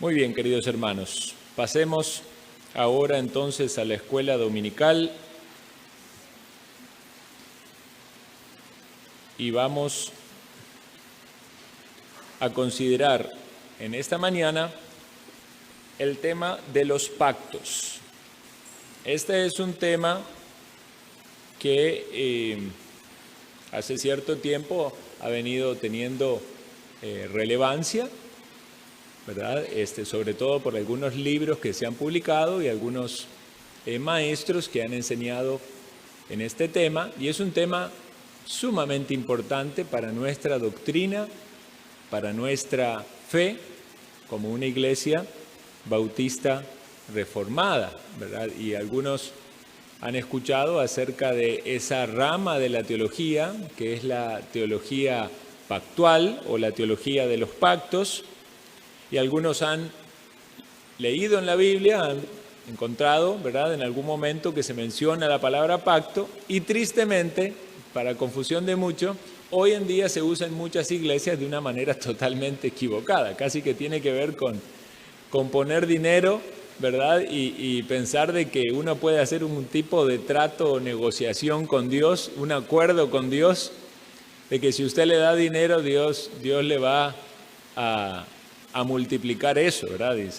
Muy bien, queridos hermanos, pasemos ahora entonces a la escuela dominical y vamos a considerar en esta mañana el tema de los pactos. Este es un tema que hace cierto tiempo ha venido teniendo relevancia, ¿verdad? Sobre todo por algunos libros que se han publicado y algunos maestros que han enseñado en este tema, y es un tema sumamente importante para nuestra doctrina, para nuestra fe como una iglesia bautista reformada, ¿verdad? Y algunos han escuchado acerca de esa rama de la teología, que es la teología pactual o la teología de los pactos, y algunos han leído en la Biblia, han encontrado, ¿verdad?, en algún momento que se menciona la palabra pacto, y tristemente, para confusión de muchos, hoy en día se usa en muchas iglesias de una manera totalmente equivocada, casi que tiene que ver con poner dinero, ¿verdad?, y pensar de que uno puede hacer un tipo de trato o negociación con Dios, un acuerdo con Dios, de que si usted le da dinero, Dios le va a multiplicar eso, ¿verdad? Y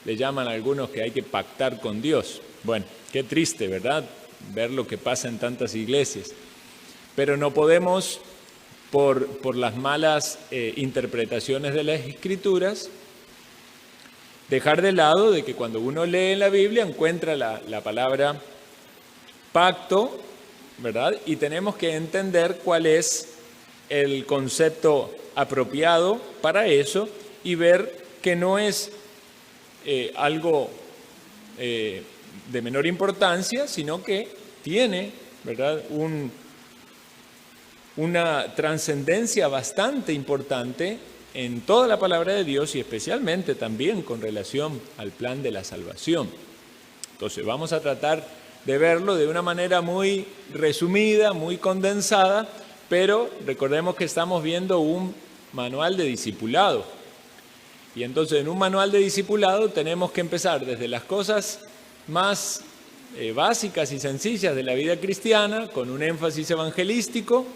le llaman a algunos que hay que pactar con Dios. Bueno, qué triste, ¿verdad?, ver lo que pasa en tantas iglesias. Pero no podemos, por las malas interpretaciones de las Escrituras, dejar de lado de que cuando uno lee en la Biblia encuentra la palabra pacto, ¿verdad? Y tenemos que entender cuál es el concepto apropiado para eso y ver que no es algo de menor importancia, sino que tiene, ¿verdad?, una trascendencia bastante importante en toda la palabra de Dios y especialmente también con relación al plan de la salvación. Entonces vamos a tratar de verlo de una manera muy resumida, muy condensada, pero recordemos que estamos viendo un manual de discipulado. Y entonces en un manual de discipulado tenemos que empezar desde las cosas más básicas y sencillas de la vida cristiana, con un énfasis evangelístico,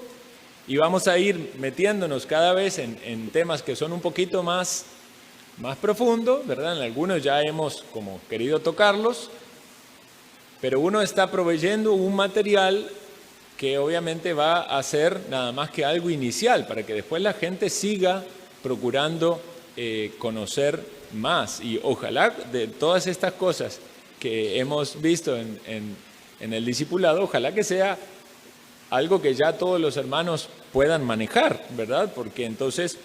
y vamos a ir metiéndonos cada vez en temas que son un poquito más profundos, ¿verdad? En algunos ya hemos como querido tocarlos, pero uno está proveyendo un material que obviamente va a ser nada más que algo inicial, para que después la gente siga procurando conocer más. Y ojalá de todas estas cosas que hemos visto en el discipulado, ojalá que sea algo que ya todos los hermanos puedan manejar, ¿verdad? Porque entonces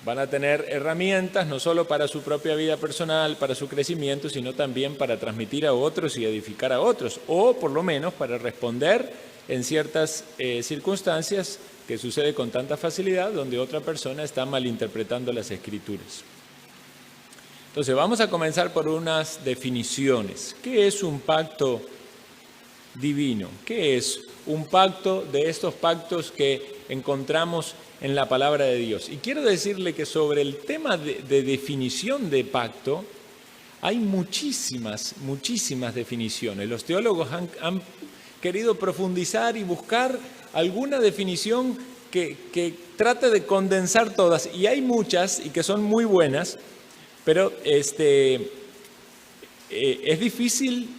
van a tener herramientas no solo para su propia vida personal, para su crecimiento, sino también para transmitir a otros y edificar a otros, o por lo menos para responder en ciertas circunstancias que sucede con tanta facilidad, donde otra persona está malinterpretando las Escrituras. Entonces vamos a comenzar por unas definiciones. ¿Qué es un pacto divino? ¿Qué es un pacto de estos pactos que encontramos en la palabra de Dios? Y quiero decirle que sobre el tema de definición de pacto hay muchísimas definiciones. Los teólogos han querido profundizar y buscar alguna definición que trate de condensar todas, y hay muchas y que son muy buenas, pero es difícil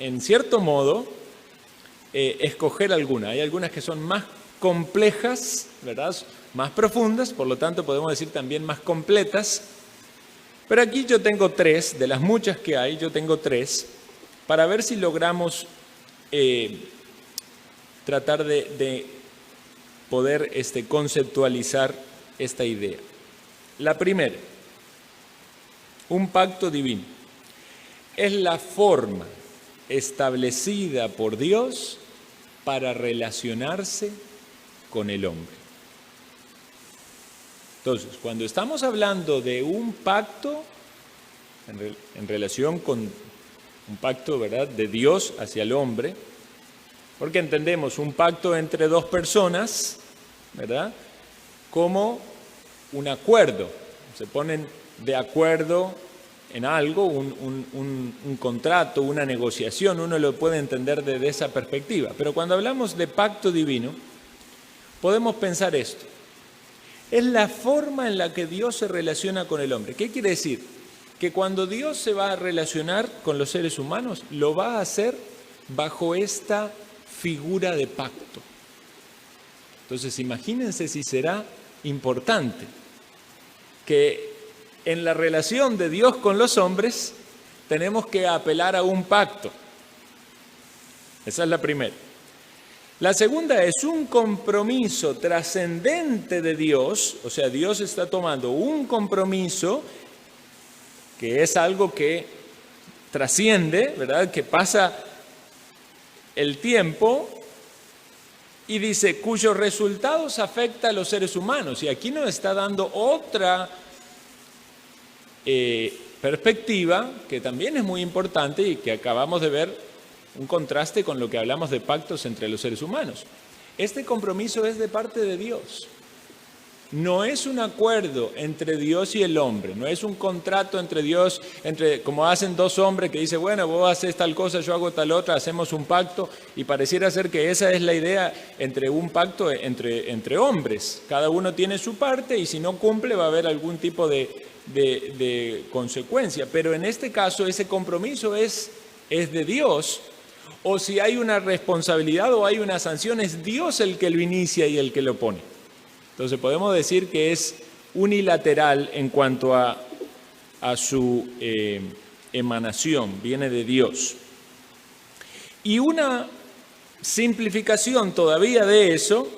en cierto modo escoger alguna. Hay algunas que son más complejas, ¿verdad?, más profundas, por lo tanto podemos decir también más completas, pero aquí yo tengo tres, de las muchas que hay, yo tengo tres, para ver si logramos tratar de poder conceptualizar esta idea. La primera, un pacto divino, es la forma establecida por Dios para relacionarse con el hombre. Entonces, cuando estamos hablando de un pacto, en relación con un pacto, ¿verdad?, de Dios hacia el hombre, porque entendemos un pacto entre dos personas, ¿verdad?, como un acuerdo. Se ponen de acuerdo en algo, un contrato, una negociación, uno lo puede entender desde esa perspectiva. Pero cuando hablamos de pacto divino, podemos pensar esto. Es la forma en la que Dios se relaciona con el hombre. ¿Qué quiere decir? Que cuando Dios se va a relacionar con los seres humanos, lo va a hacer bajo esta figura de pacto. Entonces, imagínense si será importante que en la relación de Dios con los hombres tenemos que apelar a un pacto. Esa es la primera. La segunda es un compromiso trascendente de Dios, o sea, Dios está tomando un compromiso que es algo que trasciende, ¿verdad? Que pasa el tiempo y dice, cuyos resultados afectan a los seres humanos. Y aquí nos está dando otra perspectiva que también es muy importante y que acabamos de ver un contraste con lo que hablamos de pactos entre los seres humanos. Este compromiso es de parte de Dios. No es un acuerdo entre Dios y el hombre, no es un contrato entre Dios, como hacen dos hombres que dicen, bueno, vos haces tal cosa, yo hago tal otra, hacemos un pacto, y pareciera ser que esa es la idea entre un pacto entre hombres. Cada uno tiene su parte y si no cumple va a haber algún tipo de consecuencia. Pero en este caso ese compromiso es de Dios, o si hay una responsabilidad o hay una sanción, es Dios el que lo inicia y el que lo pone. Entonces podemos decir que es unilateral en cuanto a su emanación, viene de Dios. Y una simplificación todavía de eso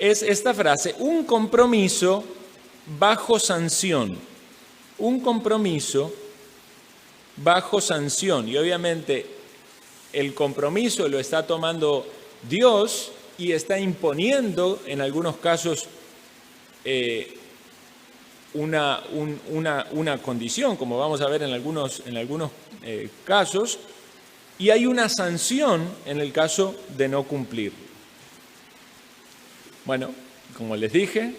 es esta frase, un compromiso bajo sanción. Un compromiso bajo sanción. Y obviamente el compromiso lo está tomando Dios y está imponiendo en algunos casos una condición, como vamos a ver en algunos casos, y hay una sanción en el caso de no cumplir. Bueno, como les dije,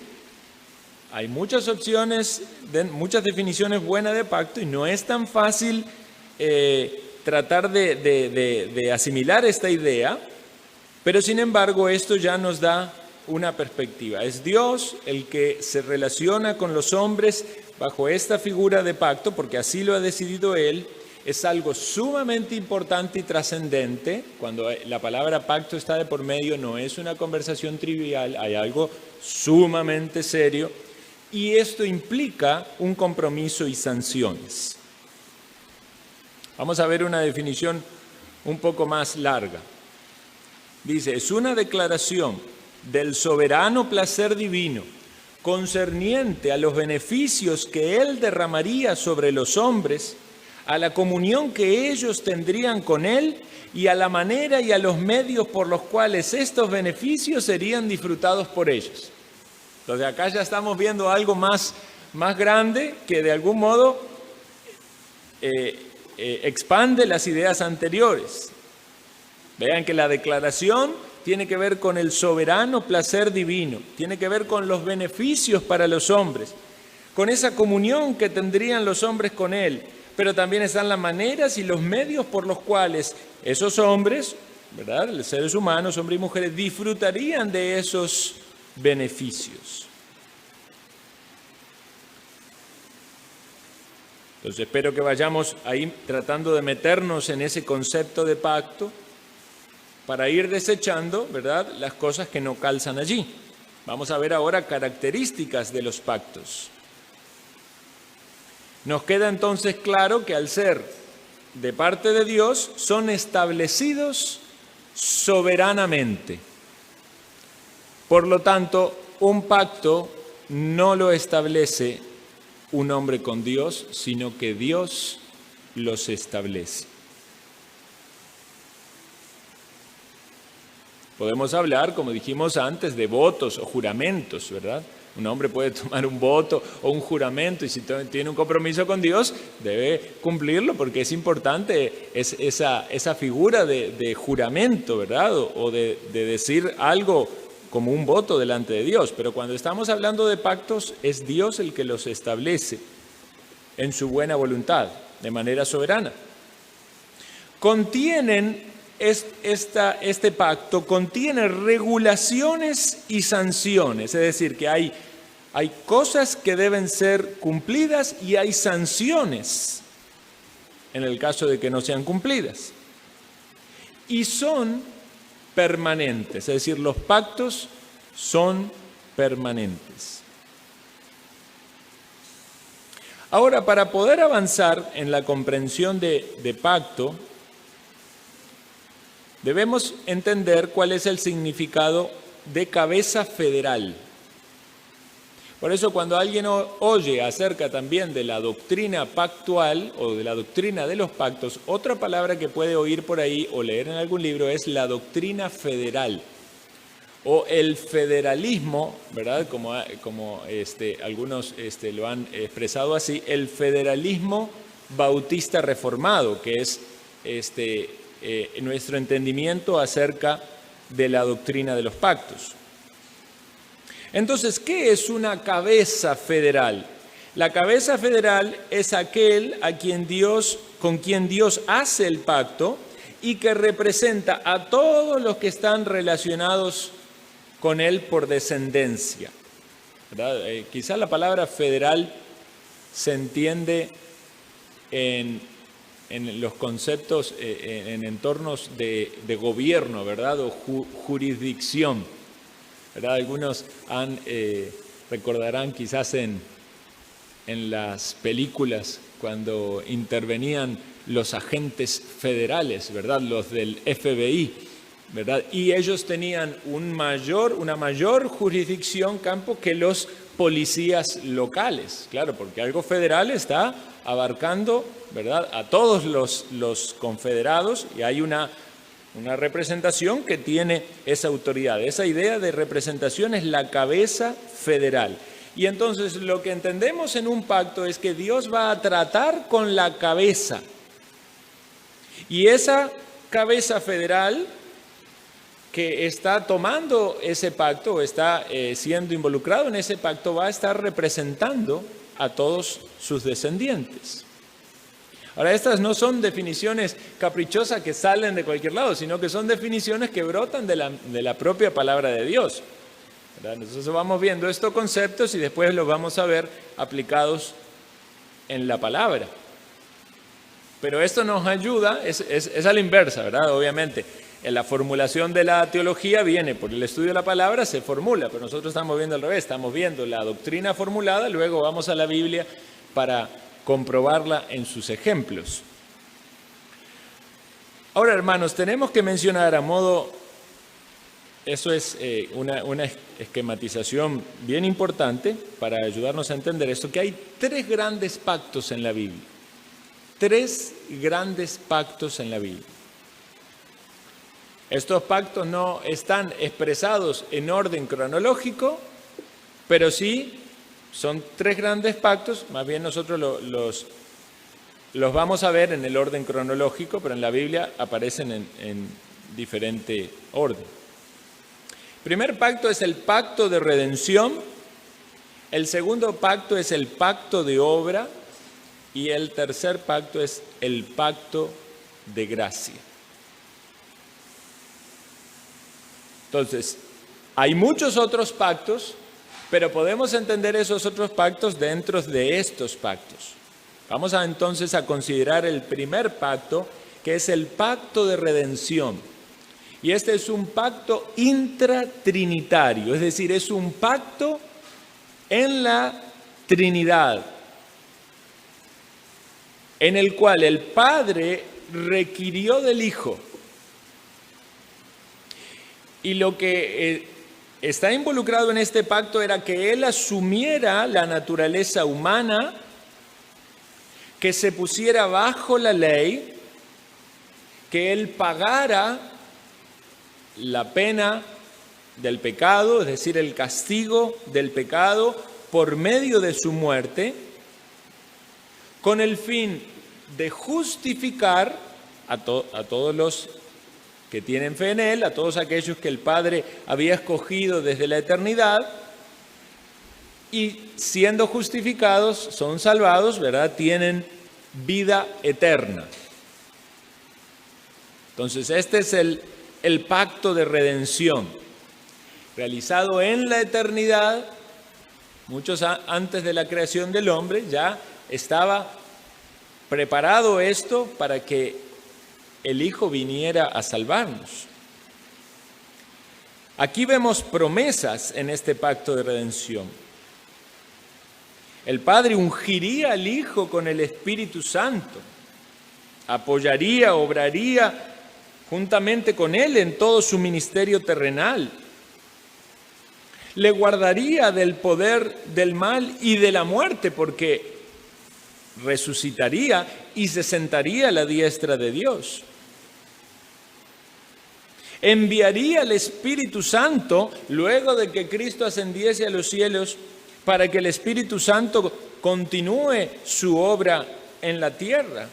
hay muchas opciones, muchas definiciones buenas de pacto y no es tan fácil tratar de asimilar esta idea. Pero sin embargo, esto ya nos da una perspectiva. Es Dios el que se relaciona con los hombres bajo esta figura de pacto, porque así lo ha decidido Él. Es algo sumamente importante y trascendente. Cuando la palabra pacto está de por medio, no es una conversación trivial, hay algo sumamente serio. Y esto implica un compromiso y sanciones. Vamos a ver una definición un poco más larga. Dice, es una declaración del soberano placer divino concerniente a los beneficios que Él derramaría sobre los hombres, a la comunión que ellos tendrían con Él y a la manera y a los medios por los cuales estos beneficios serían disfrutados por ellos. Entonces acá ya estamos viendo algo más grande que de algún modo expande las ideas anteriores. Vean que la declaración tiene que ver con el soberano placer divino, tiene que ver con los beneficios para los hombres, con esa comunión que tendrían los hombres con Él, pero también están las maneras y los medios por los cuales esos hombres, ¿verdad?, los seres humanos, hombres y mujeres, disfrutarían de esos beneficios. Entonces espero que vayamos ahí tratando de meternos en ese concepto de pacto, para ir desechando, ¿verdad?, las cosas que no calzan allí. Vamos a ver ahora características de los pactos. Nos queda entonces claro que al ser de parte de Dios, son establecidos soberanamente. Por lo tanto, un pacto no lo establece un hombre con Dios, sino que Dios los establece. Podemos hablar, como dijimos antes, de votos o juramentos, ¿verdad? Un hombre puede tomar un voto o un juramento y si tiene un compromiso con Dios, debe cumplirlo porque es importante esa figura de juramento, ¿verdad? O de decir algo como un voto delante de Dios. Pero cuando estamos hablando de pactos, es Dios el que los establece. en su buena voluntad, de manera soberana. Este pacto contiene regulaciones y sanciones, es decir, que hay cosas que deben ser cumplidas y hay sanciones en el caso de que no sean cumplidas. Y son permanentes, es decir, los pactos son permanentes. Ahora, para poder avanzar en la comprensión de pacto, debemos entender cuál es el significado de cabeza federal. Por eso, cuando alguien oye acerca también de la doctrina pactual o de la doctrina de los pactos, otra palabra que puede oír por ahí o leer en algún libro es la doctrina federal o el federalismo, ¿verdad? Como algunos lo han expresado así, el federalismo bautista reformado, que es nuestro entendimiento acerca de la doctrina de los pactos. Entonces, ¿qué es una cabeza federal? La cabeza federal es aquel con quien Dios hace el pacto y que representa a todos los que están relacionados con él por descendencia, ¿verdad? Quizá la palabra federal se entiende en los conceptos, en entornos de gobierno, ¿verdad? O jurisdicción, ¿verdad? Algunos recordarán quizás en las películas cuando intervenían los agentes federales, ¿verdad? Los del FBI, ¿verdad? Y ellos tenían una mayor jurisdicción campo que los policías locales, claro, porque algo federal está abarcando, ¿verdad?, a todos los confederados, y hay una representación que tiene esa autoridad. Esa idea de representación es la cabeza federal. Y entonces lo que entendemos en un pacto es que Dios va a tratar con la cabeza. Y esa cabeza federal que está tomando ese pacto, o está siendo involucrado en ese pacto, va a estar representando a todos sus descendientes. Ahora, estas no son definiciones caprichosas que salen de cualquier lado, sino que son definiciones que brotan de la propia palabra de Dios, ¿verdad? Entonces vamos viendo estos conceptos y después los vamos a ver aplicados en la palabra. Pero esto nos ayuda, es a la inversa, ¿verdad? Obviamente, en la formulación de la teología viene por el estudio de la palabra, se formula, pero nosotros estamos viendo al revés, estamos viendo la doctrina formulada, luego vamos a la Biblia para comprobarla en sus ejemplos. Ahora, hermanos, tenemos que mencionar a modo, eso es una esquematización bien importante para ayudarnos a entender esto, que hay 3 grandes pactos en la Biblia. 3 grandes pactos en la Biblia. Estos pactos no están expresados en orden cronológico, pero sí son 3 grandes pactos, más bien nosotros los vamos a ver en el orden cronológico, pero en la Biblia aparecen en diferente orden. El primer pacto es el pacto de redención, el segundo pacto es el pacto de obra y el tercer pacto es el pacto de gracia. Entonces, hay muchos otros pactos, pero podemos entender esos otros pactos dentro de estos pactos. Vamos entonces a considerar el primer pacto, que es el pacto de redención. Y este es un pacto intratrinitario, es decir, es un pacto en la Trinidad, en el cual el Padre requirió del Hijo. Y lo que está involucrado en este pacto era que Él asumiera la naturaleza humana, que se pusiera bajo la ley, que Él pagara la pena del pecado, es decir, el castigo del pecado por medio de su muerte, con el fin de justificar a todos los que tienen fe en Él, a todos aquellos que el Padre había escogido desde la eternidad, y siendo justificados, son salvados, ¿verdad? Tienen vida eterna. Entonces, este es el pacto de redención, realizado en la eternidad. Muchos antes de la creación del hombre ya estaba preparado esto para que el Hijo viniera a salvarnos. Aquí vemos promesas en este pacto de redención. El Padre ungiría al Hijo con el Espíritu Santo, apoyaría, obraría juntamente con Él en todo su ministerio terrenal. Le guardaría del poder del mal y de la muerte, porque resucitaría y se sentaría a la diestra de Dios. Enviaría el Espíritu Santo luego de que Cristo ascendiese a los cielos, para que el Espíritu Santo continúe su obra en la tierra.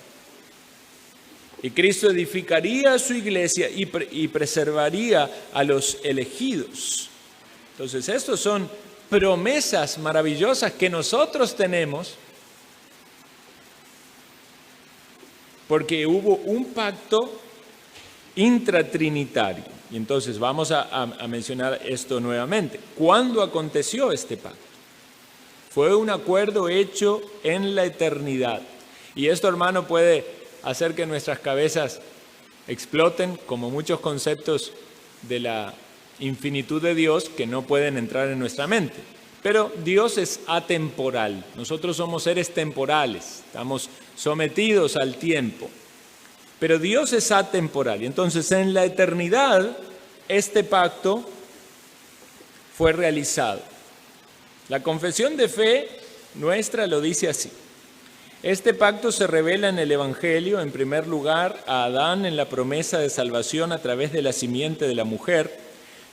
Y Cristo edificaría a su iglesia y preservaría a los elegidos. Entonces, estas son promesas maravillosas que nosotros tenemos, porque hubo un pacto intratrinitario. Y entonces vamos a mencionar esto nuevamente. ¿Cuándo aconteció este pacto? Fue un acuerdo hecho en la eternidad. Y esto, hermano, puede hacer que nuestras cabezas exploten, como muchos conceptos de la infinitud de Dios que no pueden entrar en nuestra mente. Pero Dios es atemporal. Nosotros somos seres temporales. Estamos sometidos al tiempo. Pero Dios es atemporal. Y entonces, en la eternidad, este pacto fue realizado. La confesión de fe nuestra lo dice así. Este pacto se revela en el Evangelio, en primer lugar, a Adán en la promesa de salvación a través de la simiente de la mujer,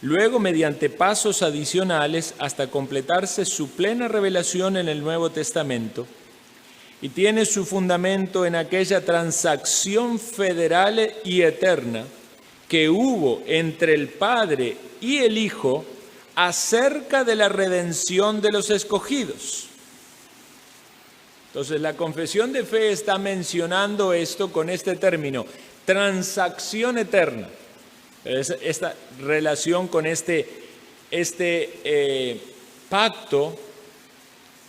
luego mediante pasos adicionales hasta completarse su plena revelación en el Nuevo Testamento, y tiene su fundamento en aquella transacción federal y eterna que hubo entre el Padre y el Hijo acerca de la redención de los escogidos. Entonces, la confesión de fe está mencionando esto con este término, transacción eterna. Esta relación con este pacto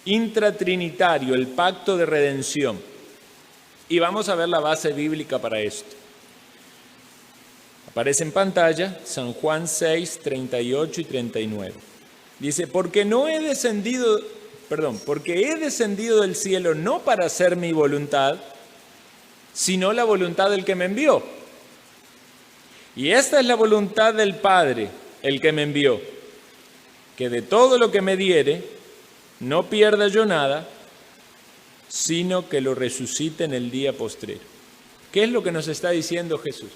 intratrinitario, el pacto de redención. Y vamos a ver la base bíblica para esto. Aparece en pantalla San Juan 6, 38 y 39. Dice, porque he descendido del cielo no para hacer mi voluntad, sino la voluntad del que me envió. Y esta es la voluntad del Padre, el que me envió, que de todo lo que me diere, no pierda yo nada, sino que lo resucite en el día postrero. ¿Qué es lo que nos está diciendo Jesús?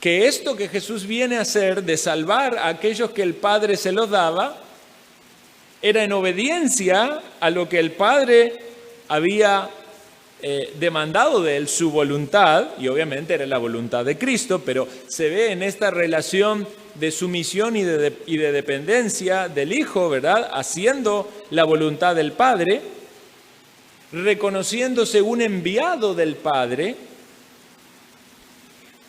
Que esto que Jesús viene a hacer, de salvar a aquellos que el Padre se los daba, era en obediencia a lo que el Padre había demandado de él, su voluntad, y obviamente era la voluntad de Cristo, pero se ve en esta relación de sumisión y de dependencia del Hijo, ¿verdad? Haciendo la voluntad del Padre, reconociéndose un enviado del Padre,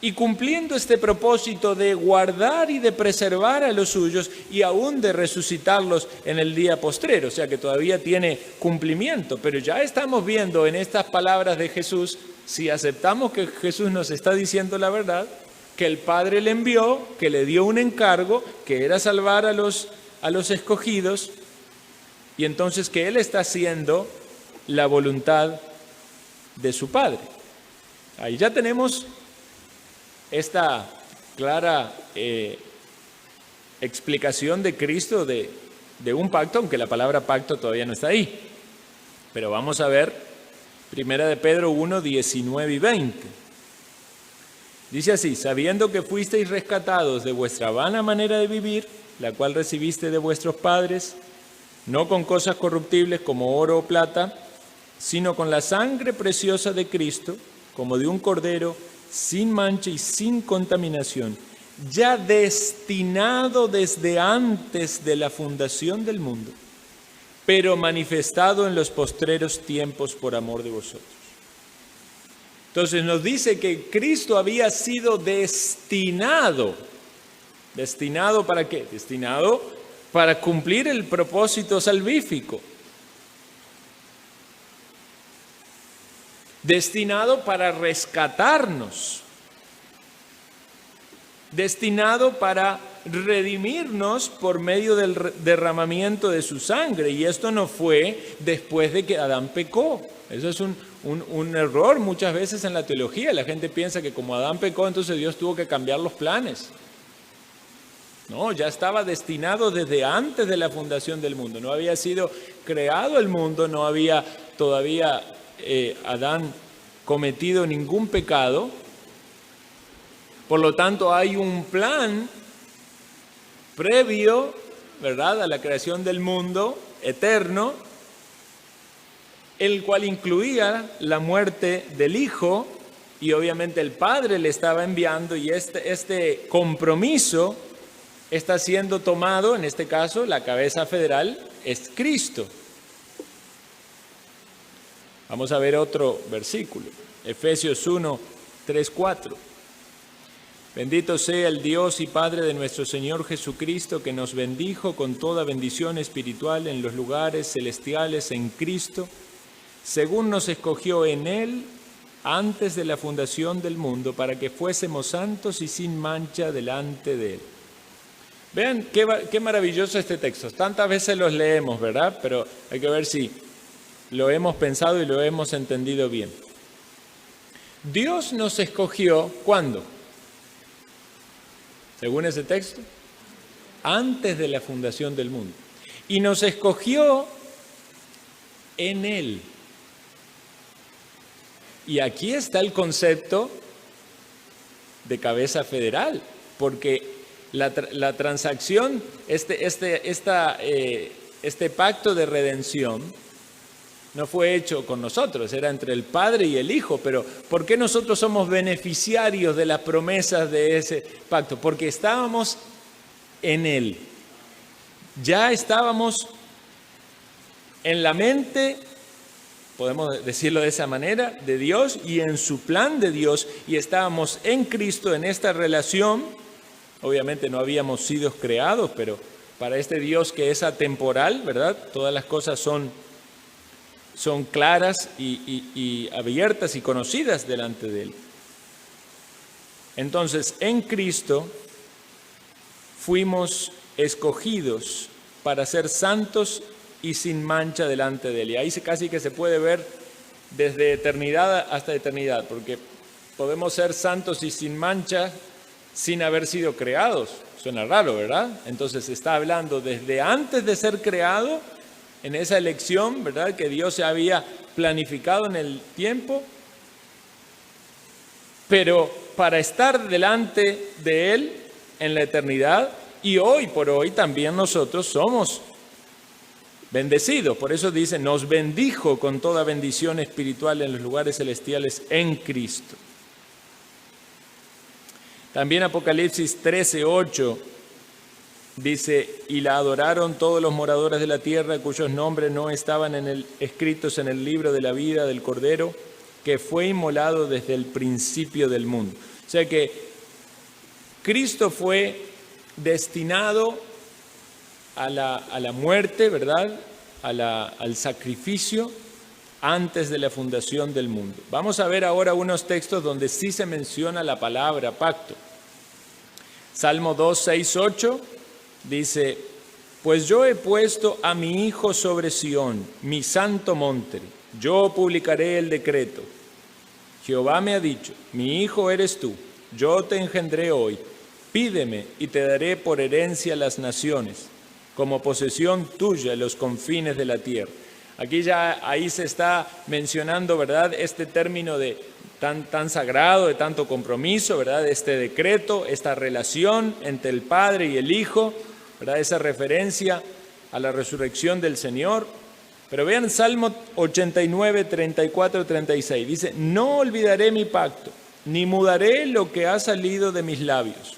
y cumpliendo este propósito de guardar y de preservar a los suyos y aún de resucitarlos en el día postrero, o sea que todavía tiene cumplimiento. Pero ya estamos viendo en estas palabras de Jesús, si aceptamos que Jesús nos está diciendo la verdad, que el Padre le envió, que le dio un encargo, que era salvar a los escogidos, y entonces que Él está haciendo la voluntad de su Padre. Ahí ya tenemos esta clara explicación de Cristo de un pacto, aunque la palabra pacto todavía no está ahí. Pero vamos a ver 1 de Pedro 1, 19 y 20. Dice así, sabiendo que fuisteis rescatados de vuestra vana manera de vivir, la cual recibiste de vuestros padres, no con cosas corruptibles como oro o plata, sino con la sangre preciosa de Cristo, como de un cordero, sin mancha y sin contaminación, ya destinado desde antes de la fundación del mundo, pero manifestado en los postreros tiempos por amor de vosotros. Entonces nos dice que Cristo había sido destinado. ¿Destinado para qué? Destinado para cumplir el propósito salvífico. Destinado para rescatarnos. Destinado para redimirnos por medio del derramamiento de su sangre. Y esto no fue después de que Adán pecó. Eso es un error muchas veces en la teología. La gente piensa que como Adán pecó, entonces Dios tuvo que cambiar los planes. No, ya estaba destinado desde antes de la fundación del mundo. No había sido creado el mundo, no había todavía Adán cometido ningún pecado. Por lo tanto, hay un plan previo, ¿verdad?, a la creación del mundo eterno, el cual incluía la muerte del Hijo, y obviamente el Padre le estaba enviando, y este compromiso está siendo tomado, en este caso, la cabeza federal es Cristo. Vamos a ver otro versículo, Efesios 1, 3, 4. Bendito sea el Dios y Padre de nuestro Señor Jesucristo, que nos bendijo con toda bendición espiritual en los lugares celestiales en Cristo, según nos escogió en Él antes de la fundación del mundo, para que fuésemos santos y sin mancha delante de Él. Vean qué maravilloso este texto. Tantas veces los leemos, ¿verdad? Pero hay que ver si lo hemos pensado y lo hemos entendido bien. Dios nos escogió, ¿cuándo? Según ese texto, antes de la fundación del mundo. Y nos escogió en Él. Y aquí está el concepto de cabeza federal, porque la transacción, este pacto de redención no fue hecho con nosotros, era entre el Padre y el Hijo. Pero ¿por qué nosotros somos beneficiarios de las promesas de ese pacto? Porque estábamos en Él. Ya estábamos en la mente, podemos decirlo de esa manera, de Dios y en su plan de Dios, y estábamos en Cristo en esta relación. Obviamente no habíamos sido creados, pero para este Dios que es atemporal, ¿verdad? Todas las cosas son claras y abiertas y conocidas delante de Él. Entonces, en Cristo fuimos escogidos para ser santos y sin mancha delante de Él. Y ahí casi que se puede ver desde eternidad hasta eternidad, porque podemos ser santos y sin mancha sin haber sido creados. Suena raro, ¿verdad? Entonces está hablando desde antes de ser creado, en esa elección, ¿verdad?, que Dios se había planificado en el tiempo, pero para estar delante de Él en la eternidad, y hoy por hoy también nosotros somos bendecidos. Por eso dice, nos bendijo con toda bendición espiritual en los lugares celestiales en Cristo. También Apocalipsis 13:8 dice, y la adoraron todos los moradores de la tierra cuyos nombres no estaban escritos en el libro de la vida del Cordero, que fue inmolado desde el principio del mundo. O sea que Cristo fue destinado a la muerte, ¿verdad?, al sacrificio antes de la fundación del mundo. Vamos a ver ahora unos textos donde sí se menciona la palabra pacto. Salmo 2, 6, 8 dice, pues yo he puesto a mi Hijo sobre Sión, mi santo monte, yo publicaré el decreto. Jehová me ha dicho, mi Hijo eres tú, yo te engendré hoy, pídeme y te daré por herencia las naciones, como posesión tuya los confines de la tierra. Aquí ya ahí se está mencionando, ¿verdad?, este término de tan sagrado, de tanto compromiso, ¿verdad?, este decreto, esta relación entre el Padre y el Hijo, ¿verdad?, esa referencia a la resurrección del Señor. Pero vean Salmo 89, 34, 36, dice, no olvidaré mi pacto, ni mudaré lo que ha salido de mis labios.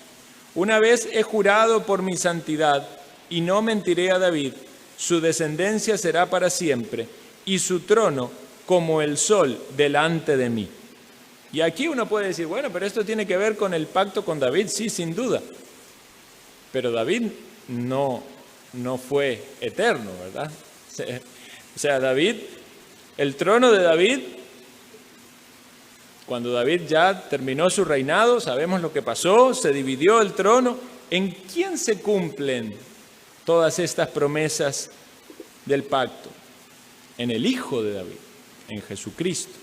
Una vez he jurado por mi santidad y no mentiré a David, su descendencia será para siempre y su trono como el sol delante de mí. Y aquí uno puede decir, bueno, pero esto tiene que ver con el pacto con David, sí, sin duda. Pero David no fue eterno, ¿verdad? O sea, David, el trono de David, cuando David ya terminó su reinado, sabemos lo que pasó, se dividió el trono. ¿En quién se cumplen todas estas promesas del pacto? En el Hijo de David, en Jesucristo.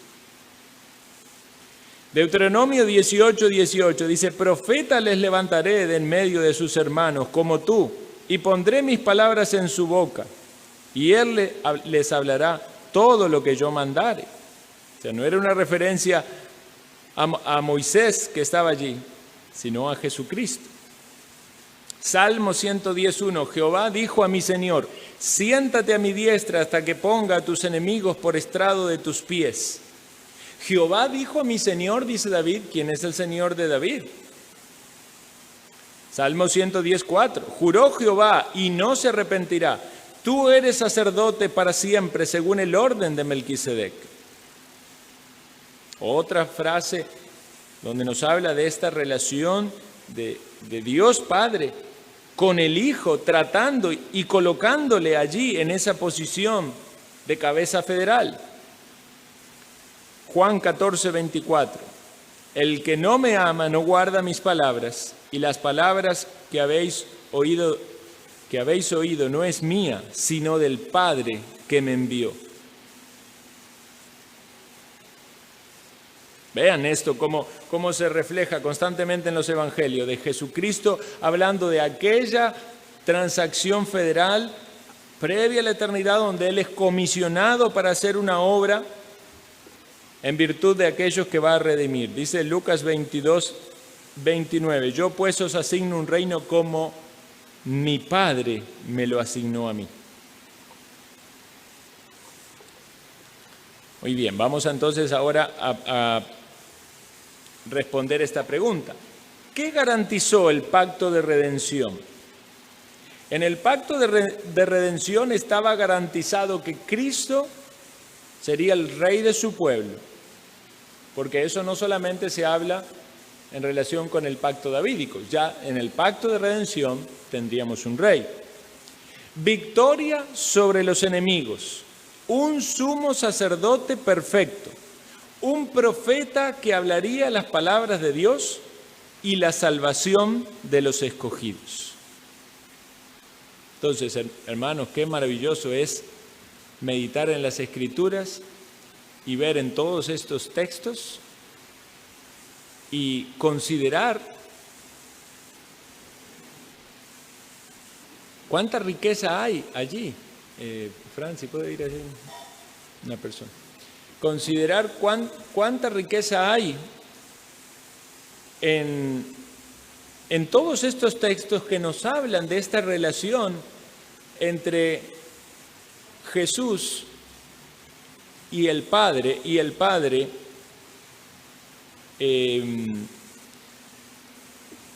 Deuteronomio 18:18 dice, profeta les levantaré de en medio de sus hermanos como tú, y pondré mis palabras en su boca, y él les hablará todo lo que yo mandare. O sea, no era una referencia a Moisés que estaba allí, sino a Jesucristo. Salmo 110:1, Jehová dijo a mi Señor, siéntate a mi diestra hasta que ponga a tus enemigos por estrado de tus pies. Jehová dijo a mi Señor, dice David, ¿quién es el Señor de David? Salmo 110:4, juró Jehová y no se arrepentirá, tú eres sacerdote para siempre según el orden de Melquisedec. Otra frase donde nos habla de esta relación de Dios Padre con el Hijo, tratando y colocándole allí en esa posición de cabeza federal. Juan 14:24, el que no me ama no guarda mis palabras, y las palabras que habéis oído no es mía, sino del Padre que me envió. Vean esto, cómo se refleja constantemente en los evangelios, de Jesucristo hablando de aquella transacción federal previa a la eternidad, donde Él es comisionado para hacer una obra en virtud de aquellos que va a redimir. Dice Lucas 22:29, yo pues os asigno un reino como mi Padre me lo asignó a mí. Muy bien, vamos entonces ahora a responder esta pregunta. ¿Qué garantizó el pacto de redención? En el pacto de redención estaba garantizado que Cristo sería el rey de su pueblo, porque eso no solamente se habla en relación con el pacto davídico, ya en el pacto de redención tendríamos un rey. Victoria sobre los enemigos, un sumo sacerdote perfecto, un profeta que hablaría las palabras de Dios y la salvación de los escogidos. Entonces, hermanos, qué maravilloso es meditar en las Escrituras y ver en todos estos textos y considerar cuánta riqueza hay allí. Fran, si puede ir allí una persona. Considerar cuánta riqueza hay en todos estos textos que nos hablan de esta relación entre Jesús y el Padre,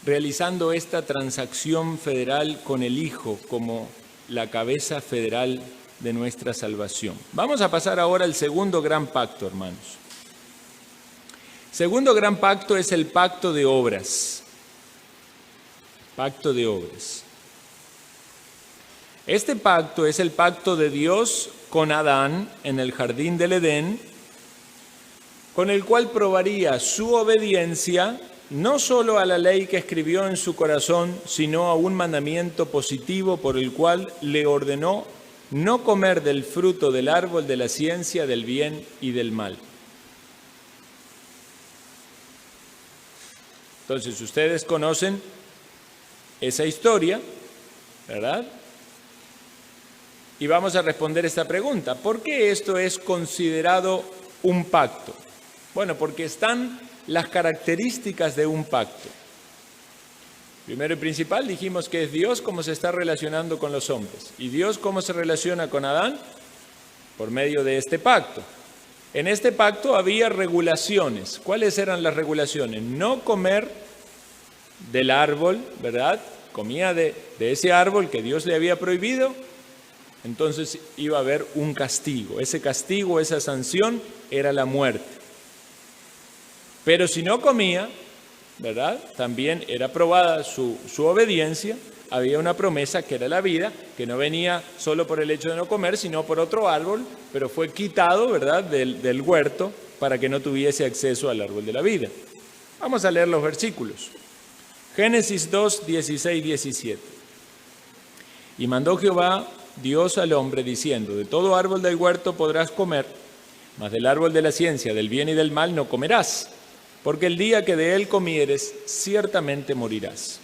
realizando esta transacción federal con el Hijo como la cabeza federal de nuestra salvación. Vamos a pasar ahora al segundo gran pacto, hermanos. Segundo gran pacto es el pacto de obras. Pacto de obras. Este pacto es el pacto de Dios con Adán en el jardín del Edén, con el cual probaría su obediencia no solo a la ley que escribió en su corazón, sino a un mandamiento positivo por el cual le ordenó no comer del fruto del árbol de la ciencia del bien y del mal. Entonces, ustedes conocen esa historia, ¿verdad? Y vamos a responder esta pregunta. ¿Por qué esto es considerado un pacto? Bueno, porque están las características de un pacto. Primero y principal dijimos que es Dios cómo se está relacionando con los hombres. ¿Y Dios cómo se relaciona con Adán? Por medio de este pacto. En este pacto había regulaciones. ¿Cuáles eran las regulaciones? No comer del árbol, ¿verdad? Comía de ese árbol que Dios le había prohibido, entonces iba a haber un castigo. Ese castigo, esa sanción era la muerte. Pero si no comía, ¿verdad? También era probada su obediencia. Había una promesa que era la vida, que no venía solo por el hecho de no comer, sino por otro árbol, pero fue quitado, ¿verdad?, del huerto para que no tuviese acceso al árbol de la vida. Vamos a leer los versículos. Génesis 2, 16, 17. Y mandó Jehová Dios al hombre diciendo: de todo árbol del huerto podrás comer, mas del árbol de la ciencia, del bien y del mal no comerás, porque el día que de él comieres, ciertamente morirás.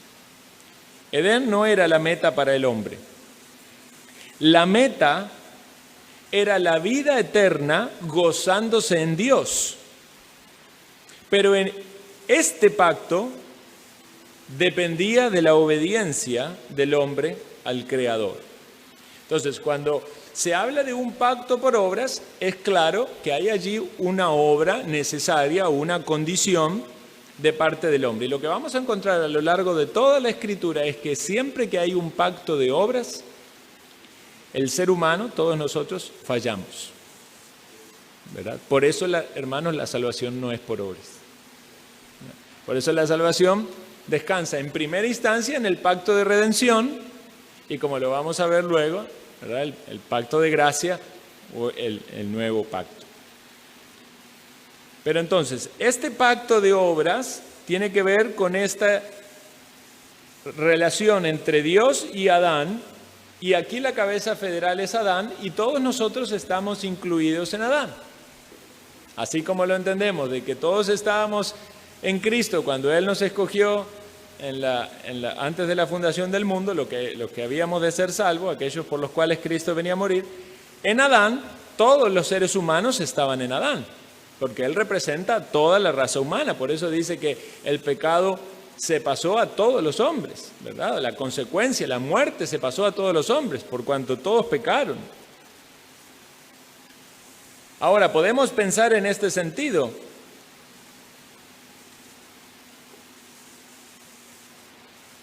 Edén no era la meta para el hombre. La meta era la vida eterna gozándose en Dios. Pero en este pacto dependía de la obediencia del hombre al Creador. Entonces, cuando se habla de un pacto por obras, es claro que hay allí una obra necesaria, una condición de parte del hombre. Y lo que vamos a encontrar a lo largo de toda la Escritura es que siempre que hay un pacto de obras, el ser humano, todos nosotros, fallamos, ¿verdad? Por eso, hermanos, la salvación no es por obras. Por eso la salvación descansa en primera instancia en el pacto de redención y, como lo vamos a ver luego, ¿verdad?, el pacto de gracia o el nuevo pacto. Pero entonces, este pacto de obras tiene que ver con esta relación entre Dios y Adán, y aquí la cabeza federal es Adán, y todos nosotros estamos incluidos en Adán. Así como lo entendemos, de que todos estábamos en Cristo cuando Él nos escogió antes de la fundación del mundo, los que habíamos de ser salvos, aquellos por los cuales Cristo venía a morir. En Adán, todos los seres humanos estaban en Adán, porque Él representa toda la raza humana. Por eso dice que el pecado se pasó a todos los hombres, ¿verdad? La consecuencia, la muerte se pasó a todos los hombres, por cuanto todos pecaron. Ahora, podemos pensar en este sentido.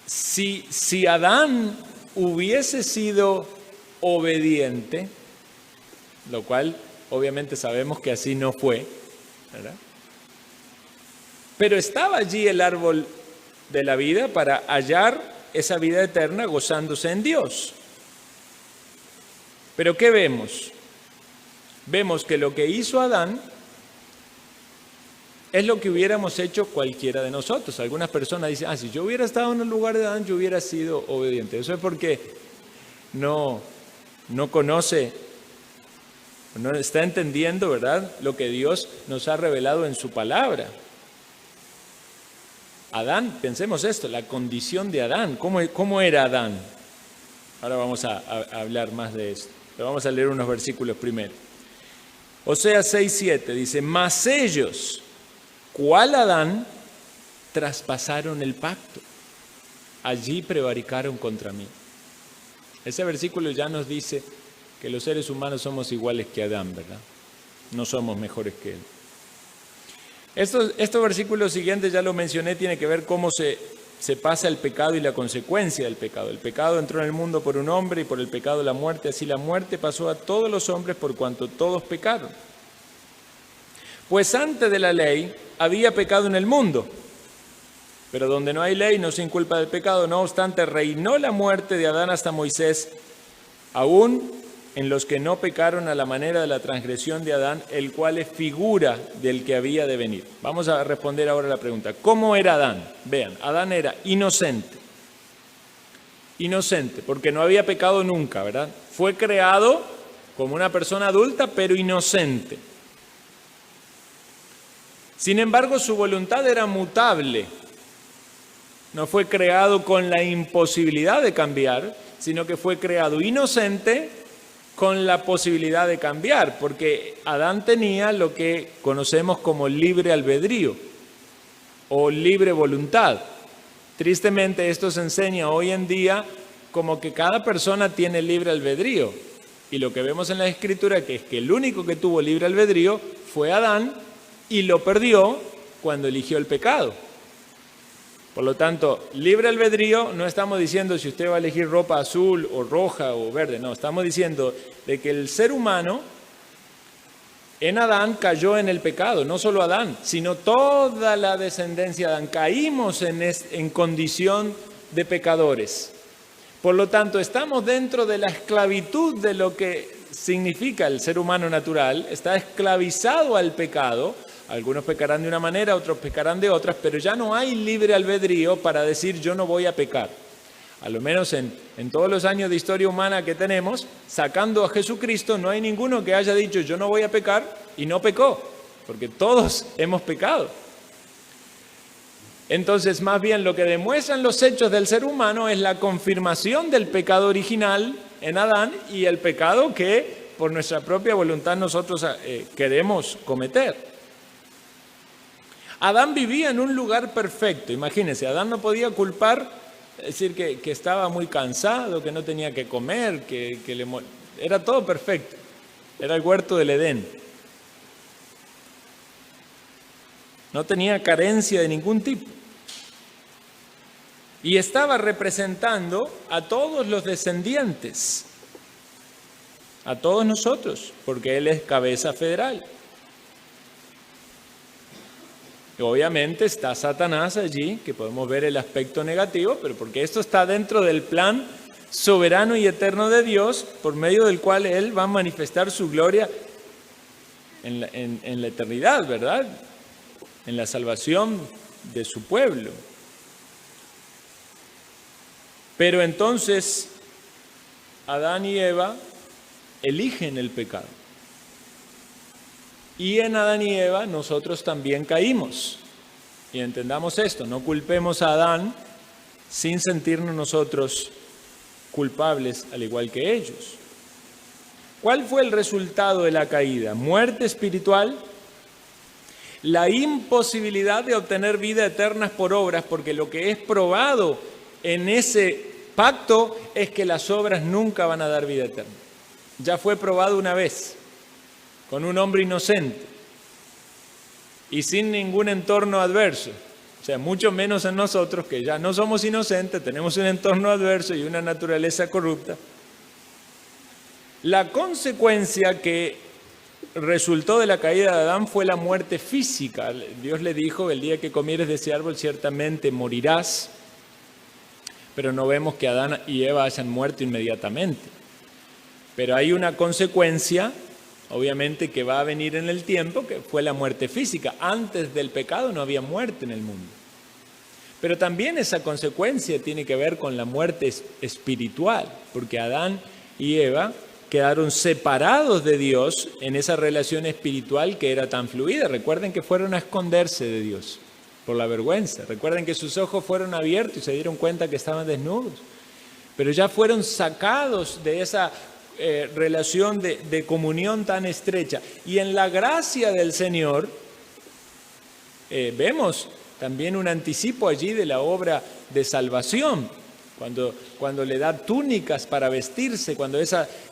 Si Adán hubiese sido obediente, lo cual obviamente sabemos que así no fue, ¿verdad?, pero estaba allí el árbol de la vida para hallar esa vida eterna gozándose en Dios. Pero ¿qué vemos? Vemos que lo que hizo Adán es lo que hubiéramos hecho cualquiera de nosotros. Algunas personas dicen: si yo hubiera estado en el lugar de Adán, yo hubiera sido obediente. Eso es porque no conoce, no está entendiendo, ¿verdad?, lo que Dios nos ha revelado en su palabra. Adán, pensemos esto, la condición de Adán. ¿Cómo era Adán? Ahora vamos a hablar más de esto, pero vamos a leer unos versículos primero. Oseas 6:7 dice: mas ellos, ¿cuál Adán? Traspasaron el pacto, allí prevaricaron contra mí. Ese versículo ya nos dice que los seres humanos somos iguales que Adán, ¿verdad? No somos mejores que él. Estos versículos siguientes, ya lo mencioné, tiene que ver cómo se pasa el pecado y la consecuencia del pecado. El pecado entró en el mundo por un hombre y por el pecado la muerte. Así la muerte pasó a todos los hombres por cuanto todos pecaron. Pues antes de la ley había pecado en el mundo, pero donde no hay ley no se inculpa del pecado. No obstante, reinó la muerte de Adán hasta Moisés, aún en los que no pecaron a la manera de la transgresión de Adán, el cual es figura del que había de venir. Vamos a responder ahora la pregunta: ¿cómo era Adán? Vean, Adán era inocente, porque no había pecado nunca, ¿verdad? Fue creado como una persona adulta, pero inocente. Sin embargo, su voluntad era mutable. No fue creado con la imposibilidad de cambiar, sino que fue creado inocente con la posibilidad de cambiar, porque Adán tenía lo que conocemos como libre albedrío o libre voluntad. Tristemente, esto se enseña hoy en día como que cada persona tiene libre albedrío, y lo que vemos en la Escritura es que el único que tuvo libre albedrío fue Adán, y lo perdió cuando eligió el pecado. Por lo tanto, libre albedrío, no estamos diciendo si usted va a elegir ropa azul o roja o verde, no, estamos diciendo de que el ser humano en Adán cayó en el pecado, no solo Adán, sino toda la descendencia de Adán. Caímos en condición de pecadores. Por lo tanto, estamos dentro de la esclavitud de lo que significa el ser humano natural, está esclavizado al pecado. Algunos pecarán de una manera, otros pecarán de otras, pero ya no hay libre albedrío para decir yo no voy a pecar. A lo menos en todos los años de historia humana que tenemos, sacando a Jesucristo, no hay ninguno que haya dicho yo no voy a pecar y no pecó, porque todos hemos pecado. Entonces, más bien lo que demuestran los hechos del ser humano es la confirmación del pecado original en Adán y el pecado que por nuestra propia voluntad nosotros queremos cometer. Adán vivía en un lugar perfecto, imagínense, Adán no podía culpar. Es decir, que estaba muy cansado, que no tenía que comer, era todo perfecto. Era el huerto del Edén. No tenía carencia de ningún tipo. Y estaba representando a todos los descendientes, a todos nosotros, porque Él es cabeza federal. Y obviamente está Satanás allí, que podemos ver el aspecto negativo, pero porque esto está dentro del plan soberano y eterno de Dios, por medio del cual Él va a manifestar su gloria en la eternidad, ¿verdad? En la salvación de su pueblo. Pero entonces, Adán y Eva eligen el pecado. Y en Adán y Eva nosotros también caímos. Y entendamos esto, no culpemos a Adán sin sentirnos nosotros culpables al igual que ellos. ¿Cuál fue el resultado de la caída? Muerte espiritual, la imposibilidad de obtener vida eterna por obras, porque lo que es probado en ese pacto es que las obras nunca van a dar vida eterna. Ya fue probado una vez, con un hombre inocente y sin ningún entorno adverso. O sea, mucho menos en nosotros, que ya no somos inocentes, tenemos un entorno adverso y una naturaleza corrupta. La consecuencia que resultó de la caída de Adán fue la muerte física. Dios le dijo, el día que comieres de ese árbol ciertamente morirás, pero no vemos que Adán y Eva hayan muerto inmediatamente. Pero hay una consecuencia, obviamente, que va a venir en el tiempo, que fue la muerte física. Antes del pecado no había muerte en el mundo. Pero también esa consecuencia tiene que ver con la muerte espiritual, porque Adán y Eva quedaron separados de Dios en esa relación espiritual que era tan fluida. Recuerden que fueron a esconderse de Dios por la vergüenza. Recuerden que sus ojos fueron abiertos y se dieron cuenta que estaban desnudos. Pero ya fueron sacados de esa relación de comunión tan estrecha. Y en la gracia del Señor vemos también un anticipo allí de la obra de salvación. Cuando le da túnicas para vestirse, cuando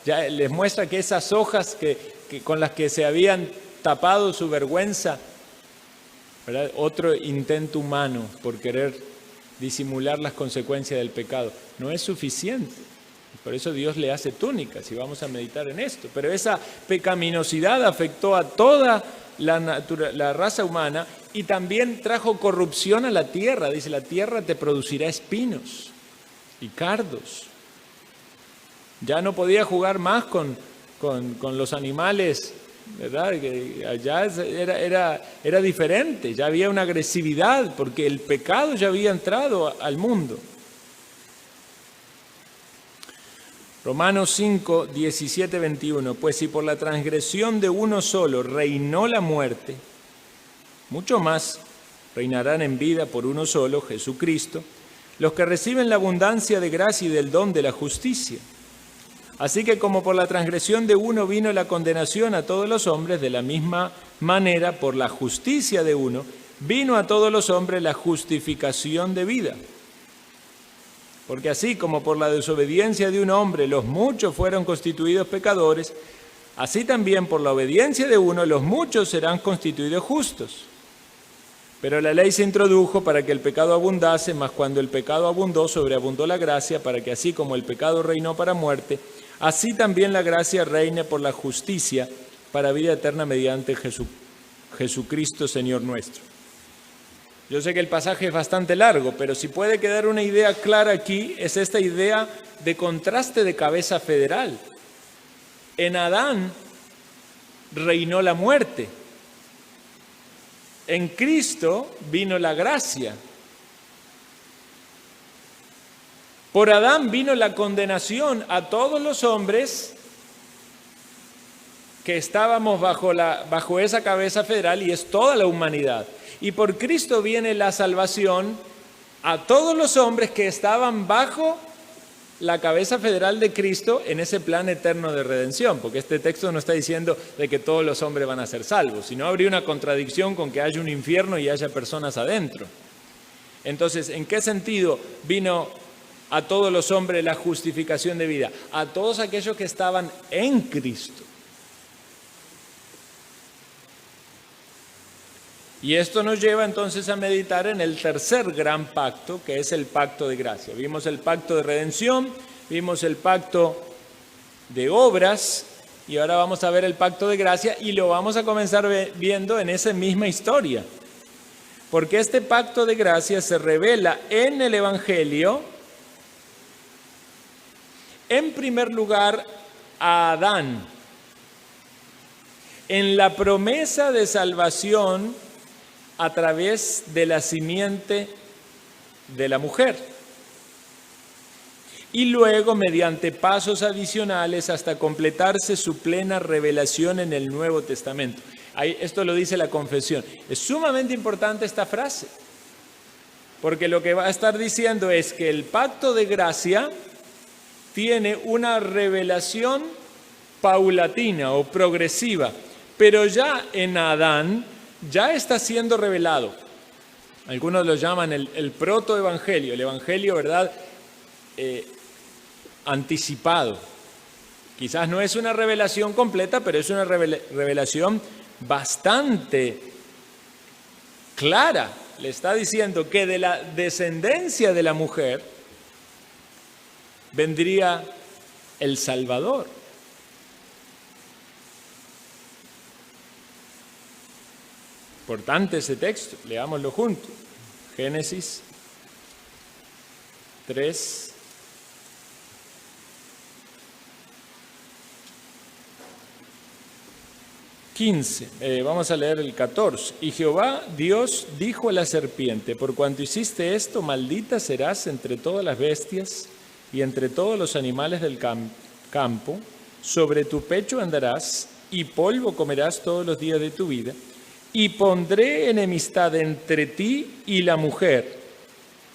ya les muestra que esas hojas con las que se habían tapado su vergüenza, ¿verdad? Otro intento humano por querer disimular las consecuencias del pecado, no es suficiente. Por eso Dios le hace túnicas y vamos a meditar en esto. Pero esa pecaminosidad afectó a toda la raza humana y también trajo corrupción a la tierra. Dice, la tierra te producirá espinos y cardos. Ya no podía jugar más con los animales, ¿verdad? Que allá era diferente, ya había una agresividad porque el pecado ya había entrado al mundo. Romanos 5, 17, 21. Pues si por la transgresión de uno solo reinó la muerte, mucho más reinarán en vida por uno solo, Jesucristo, los que reciben la abundancia de gracia y del don de la justicia. Así que como por la transgresión de uno vino la condenación a todos los hombres, de la misma manera por la justicia de uno vino a todos los hombres la justificación de vida. Porque así como por la desobediencia de un hombre los muchos fueron constituidos pecadores, así también por la obediencia de uno los muchos serán constituidos justos. Pero la ley se introdujo para que el pecado abundase, mas cuando el pecado abundó, sobreabundó la gracia, para que así como el pecado reinó para muerte, así también la gracia reine por la justicia para vida eterna mediante Jesucristo, Señor nuestro. Yo sé que el pasaje es bastante largo, pero si puede quedar una idea clara aquí, es esta idea de contraste de cabeza federal. En Adán reinó la muerte. En Cristo vino la gracia. Por Adán vino la condenación a todos los hombres que estábamos bajo esa cabeza federal, y es toda la humanidad. Y por Cristo viene la salvación a todos los hombres que estaban bajo la cabeza federal de Cristo en ese plan eterno de redención, porque este texto no está diciendo de que todos los hombres van a ser salvos, sino habría una contradicción con que haya un infierno y haya personas adentro. Entonces, ¿en qué sentido vino a todos los hombres la justificación de vida? A todos aquellos que estaban en Cristo. Y esto nos lleva entonces a meditar en el tercer gran pacto, que es el pacto de gracia. Vimos el pacto de redención, vimos el pacto de obras, y ahora vamos a ver el pacto de gracia, y lo vamos a comenzar viendo en esa misma historia. Porque este pacto de gracia se revela en el Evangelio, en primer lugar, a Adán, en la promesa de salvación a través de la simiente de la mujer, y luego mediante pasos adicionales hasta completarse su plena revelación en el Nuevo Testamento. Esto lo dice la confesión. Es sumamente importante esta frase, porque lo que va a estar diciendo es que el pacto de gracia tiene una revelación paulatina o progresiva, pero ya en Adán ya está siendo revelado. Algunos lo llaman el protoevangelio, el evangelio, ¿verdad? Anticipado. Quizás no es una revelación completa, pero es una revelación bastante clara. Le está diciendo que de la descendencia de la mujer vendría el Salvador. Importante ese texto, leámoslo juntos. Génesis 3. Vamos a leer el 14. Y Jehová Dios dijo a la serpiente: por cuanto hiciste esto, maldita serás entre todas las bestias y entre todos los animales del campo. Sobre tu pecho andarás y polvo comerás todos los días de tu vida. Y pondré enemistad entre ti y la mujer,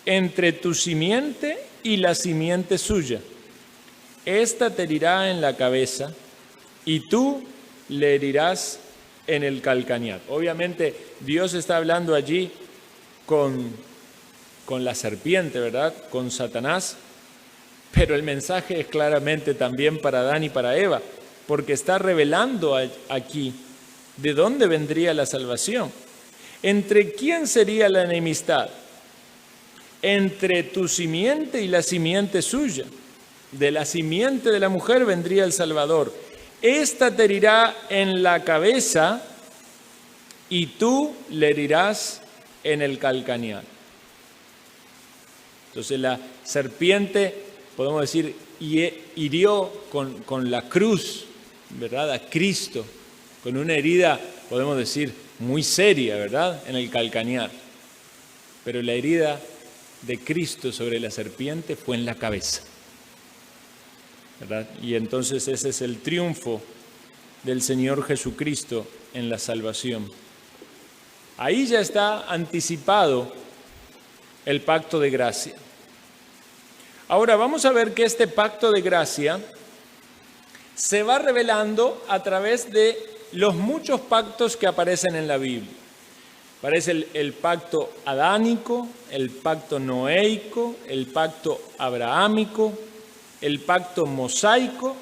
entre tu simiente y la simiente suya. Esta te herirá en la cabeza y tú le herirás en el calcañar. Obviamente Dios está hablando allí con la serpiente, ¿verdad? Con Satanás, pero el mensaje es claramente también para Adán y para Eva, porque está revelando aquí de dónde vendría la salvación. ¿Entre quién sería la enemistad? Entre tu simiente y la simiente suya. De la simiente de la mujer vendría el Salvador. Esta te herirá en la cabeza y tú le herirás en el calcañar. Entonces la serpiente, podemos decir, hirió con la cruz, ¿verdad?, a Cristo, con una herida, podemos decir, muy seria, ¿verdad?, en el calcañar. Pero la herida de Cristo sobre la serpiente fue en la cabeza, ¿verdad? Y entonces ese es el triunfo del Señor Jesucristo en la salvación. Ahí ya está anticipado el pacto de gracia. Ahora vamos a ver que este pacto de gracia se va revelando a través de los muchos pactos que aparecen en la Biblia. Aparece el pacto adánico, el pacto noéico, el pacto abrahámico, el pacto mosaico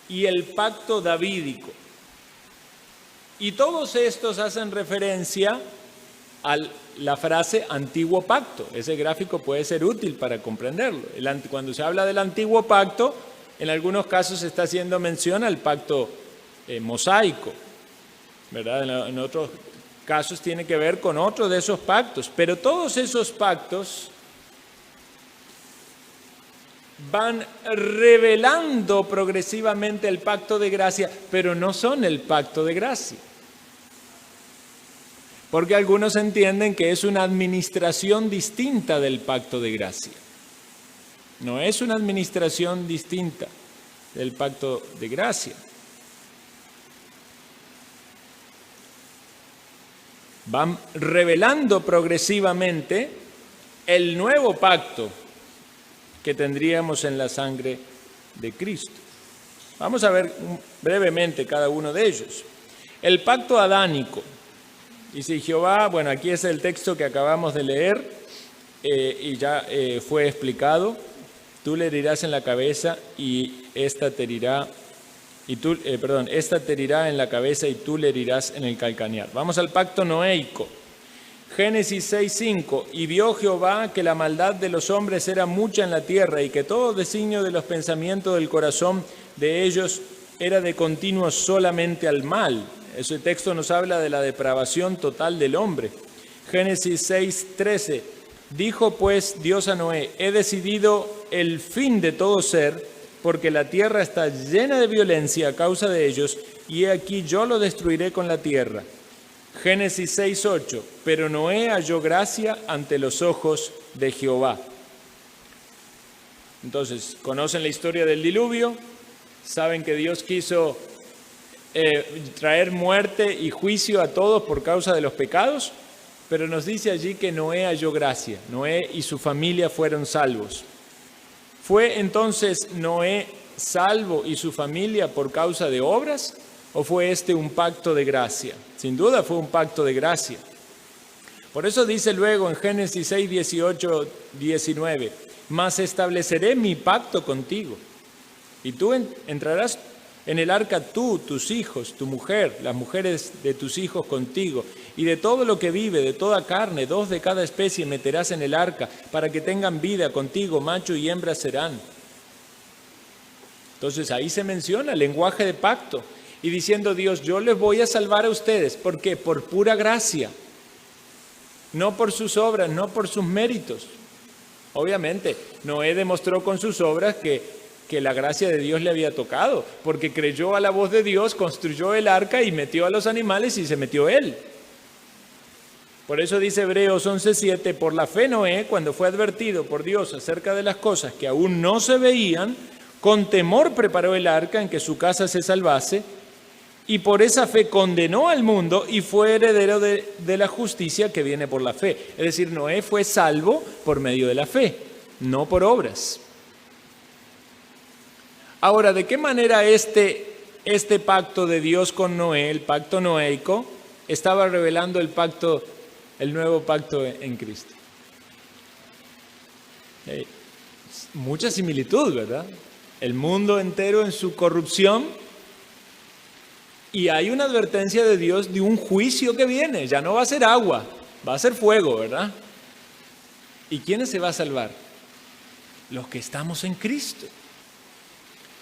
y el pacto davídico. Y todos estos hacen referencia a la frase antiguo pacto. Ese gráfico puede ser útil para comprenderlo. Cuando se habla del antiguo pacto, en algunos casos se está haciendo mención al pacto mosaico, ¿verdad? En otros casos tiene que ver con otro de esos pactos, pero todos esos pactos van revelando progresivamente el pacto de gracia, pero no son el pacto de gracia. Porque algunos entienden que es una administración distinta del pacto de gracia. No es una administración distinta del pacto de gracia. Van revelando progresivamente el nuevo pacto que tendríamos en la sangre de Cristo. Vamos a ver brevemente cada uno de ellos. El pacto adánico. Dice Jehová, bueno, aquí es el texto que acabamos de leer y ya fue explicado. Tú le herirás en la cabeza y esta te herirá, esta te herirá en la cabeza y tú le herirás en el calcañar. Vamos al pacto noéico. Génesis 6:5, y vio Jehová que la maldad de los hombres era mucha en la tierra y que todo designio de los pensamientos del corazón de ellos era de continuo solamente al mal. Ese texto nos habla de la depravación total del hombre. Génesis 6:13, dijo pues Dios a Noé, he decidido el fin de todo ser, porque la tierra está llena de violencia a causa de ellos, y he aquí yo lo destruiré con la tierra. Génesis 6:8, pero Noé halló gracia ante los ojos de Jehová. Entonces, conocen la historia del diluvio, saben que Dios quiso traer muerte y juicio a todos por causa de los pecados, pero nos dice allí que Noé halló gracia, Noé y su familia fueron salvos. ¿Fue entonces Noé salvo y su familia por causa de obras? ¿O fue este un pacto de gracia? Sin duda fue un pacto de gracia. Por eso dice luego en Génesis 6, 18, 19, mas estableceré mi pacto contigo, y tú entrarás en el arca tú, tus hijos, tu mujer, las mujeres de tus hijos contigo, y de todo lo que vive, de toda carne, 2 de cada especie meterás en el arca, para que tengan vida contigo, macho y hembra serán. Entonces ahí se menciona el lenguaje de pacto. Y diciendo Dios, yo les voy a salvar a ustedes. ¿Por qué? Por pura gracia. No por sus obras, no por sus méritos. Obviamente, Noé demostró con sus obras que la gracia de Dios le había tocado, porque creyó a la voz de Dios, construyó el arca y metió a los animales y se metió él. Por eso dice Hebreos 11:7, por la fe Noé, cuando fue advertido por Dios acerca de las cosas que aún no se veían, con temor preparó el arca en que su casa se salvase, y por esa fe condenó al mundo y fue heredero de la justicia que viene por la fe. Es decir, Noé fue salvo por medio de la fe, no por obras. Ahora, ¿de qué manera este pacto de Dios con Noé, el pacto noéico, estaba revelando el nuevo pacto en Cristo? Mucha similitud, ¿verdad? El mundo entero en su corrupción. Y hay una advertencia de Dios de un juicio que viene. Ya no va a ser agua, va a ser fuego, ¿verdad? ¿Y quiénes se va a salvar? Los que estamos en Cristo.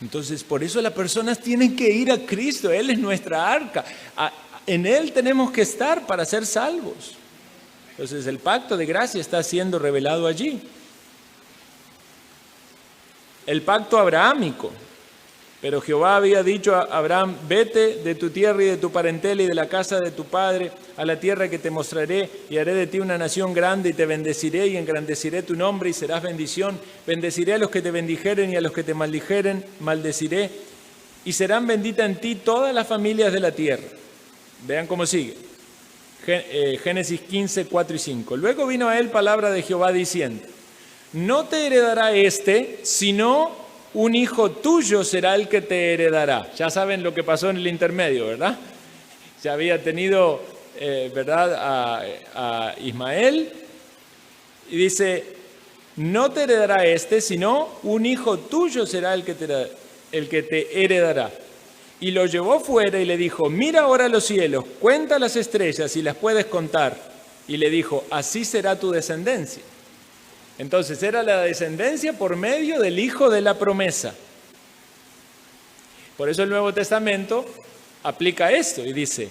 Entonces, por eso las personas tienen que ir a Cristo. Él es nuestra arca. En Él tenemos que estar para ser salvos. Entonces, el pacto de gracia está siendo revelado allí. El pacto abrahámico. Pero Jehová había dicho a Abraham, vete de tu tierra y de tu parentela y de la casa de tu padre a la tierra que te mostraré, y haré de ti una nación grande y te bendeciré y engrandeceré tu nombre y serás bendición. Bendeciré a los que te bendijeren y a los que te maldijeren, maldeciré, y serán benditas en ti todas las familias de la tierra. Vean cómo sigue. Génesis 15, 4 y 5. Luego vino a él palabra de Jehová diciendo, no te heredará sino un hijo tuyo será el que te heredará. Ya saben lo que pasó en el intermedio, ¿verdad? Ya había tenido, ¿verdad?, a Ismael. Y dice, no te heredará sino un hijo tuyo será el que te heredará. Y lo llevó fuera y le dijo, mira ahora los cielos, cuenta las estrellas si las puedes contar. y le dijo, así será tu descendencia. Entonces era la descendencia por medio del hijo de la promesa. Por eso el Nuevo Testamento aplica esto y dice,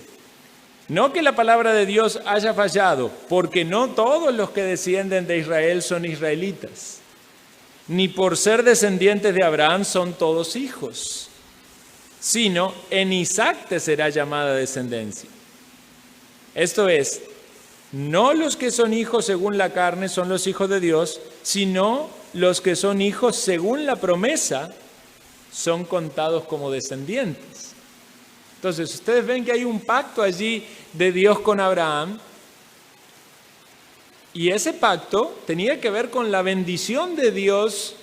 no que la palabra de Dios haya fallado, porque no todos los que descienden de Israel son israelitas, ni por ser descendientes de Abraham son todos hijos, sino en Isaac te será llamada descendencia. Esto es, no los que son hijos según la carne son los hijos de Dios, sino los que son hijos según la promesa son contados como descendientes. Entonces, ustedes ven que hay un pacto allí de Dios con Abraham, y ese pacto tenía que ver con la bendición de Dios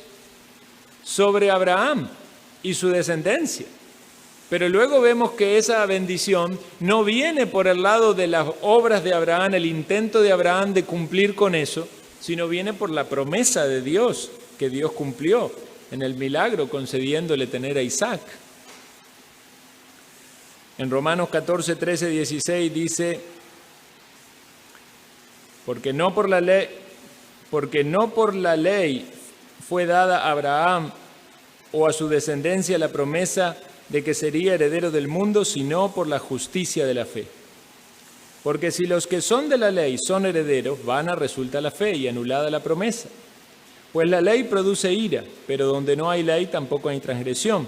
sobre Abraham y su descendencia. Pero luego vemos que esa bendición no viene por el lado de las obras de Abraham, el intento de Abraham de cumplir con eso, sino viene por la promesa de Dios que Dios cumplió en el milagro concediéndole tener a Isaac. En Romanos 14, 13, 16 dice, porque no por la ley fue dada a Abraham o a su descendencia la promesa de que sería heredero del mundo, sino por la justicia de la fe. Porque si los que son de la ley son herederos, vana resulta la fe y anulada la promesa. Pues la ley produce ira, pero donde no hay ley tampoco hay transgresión.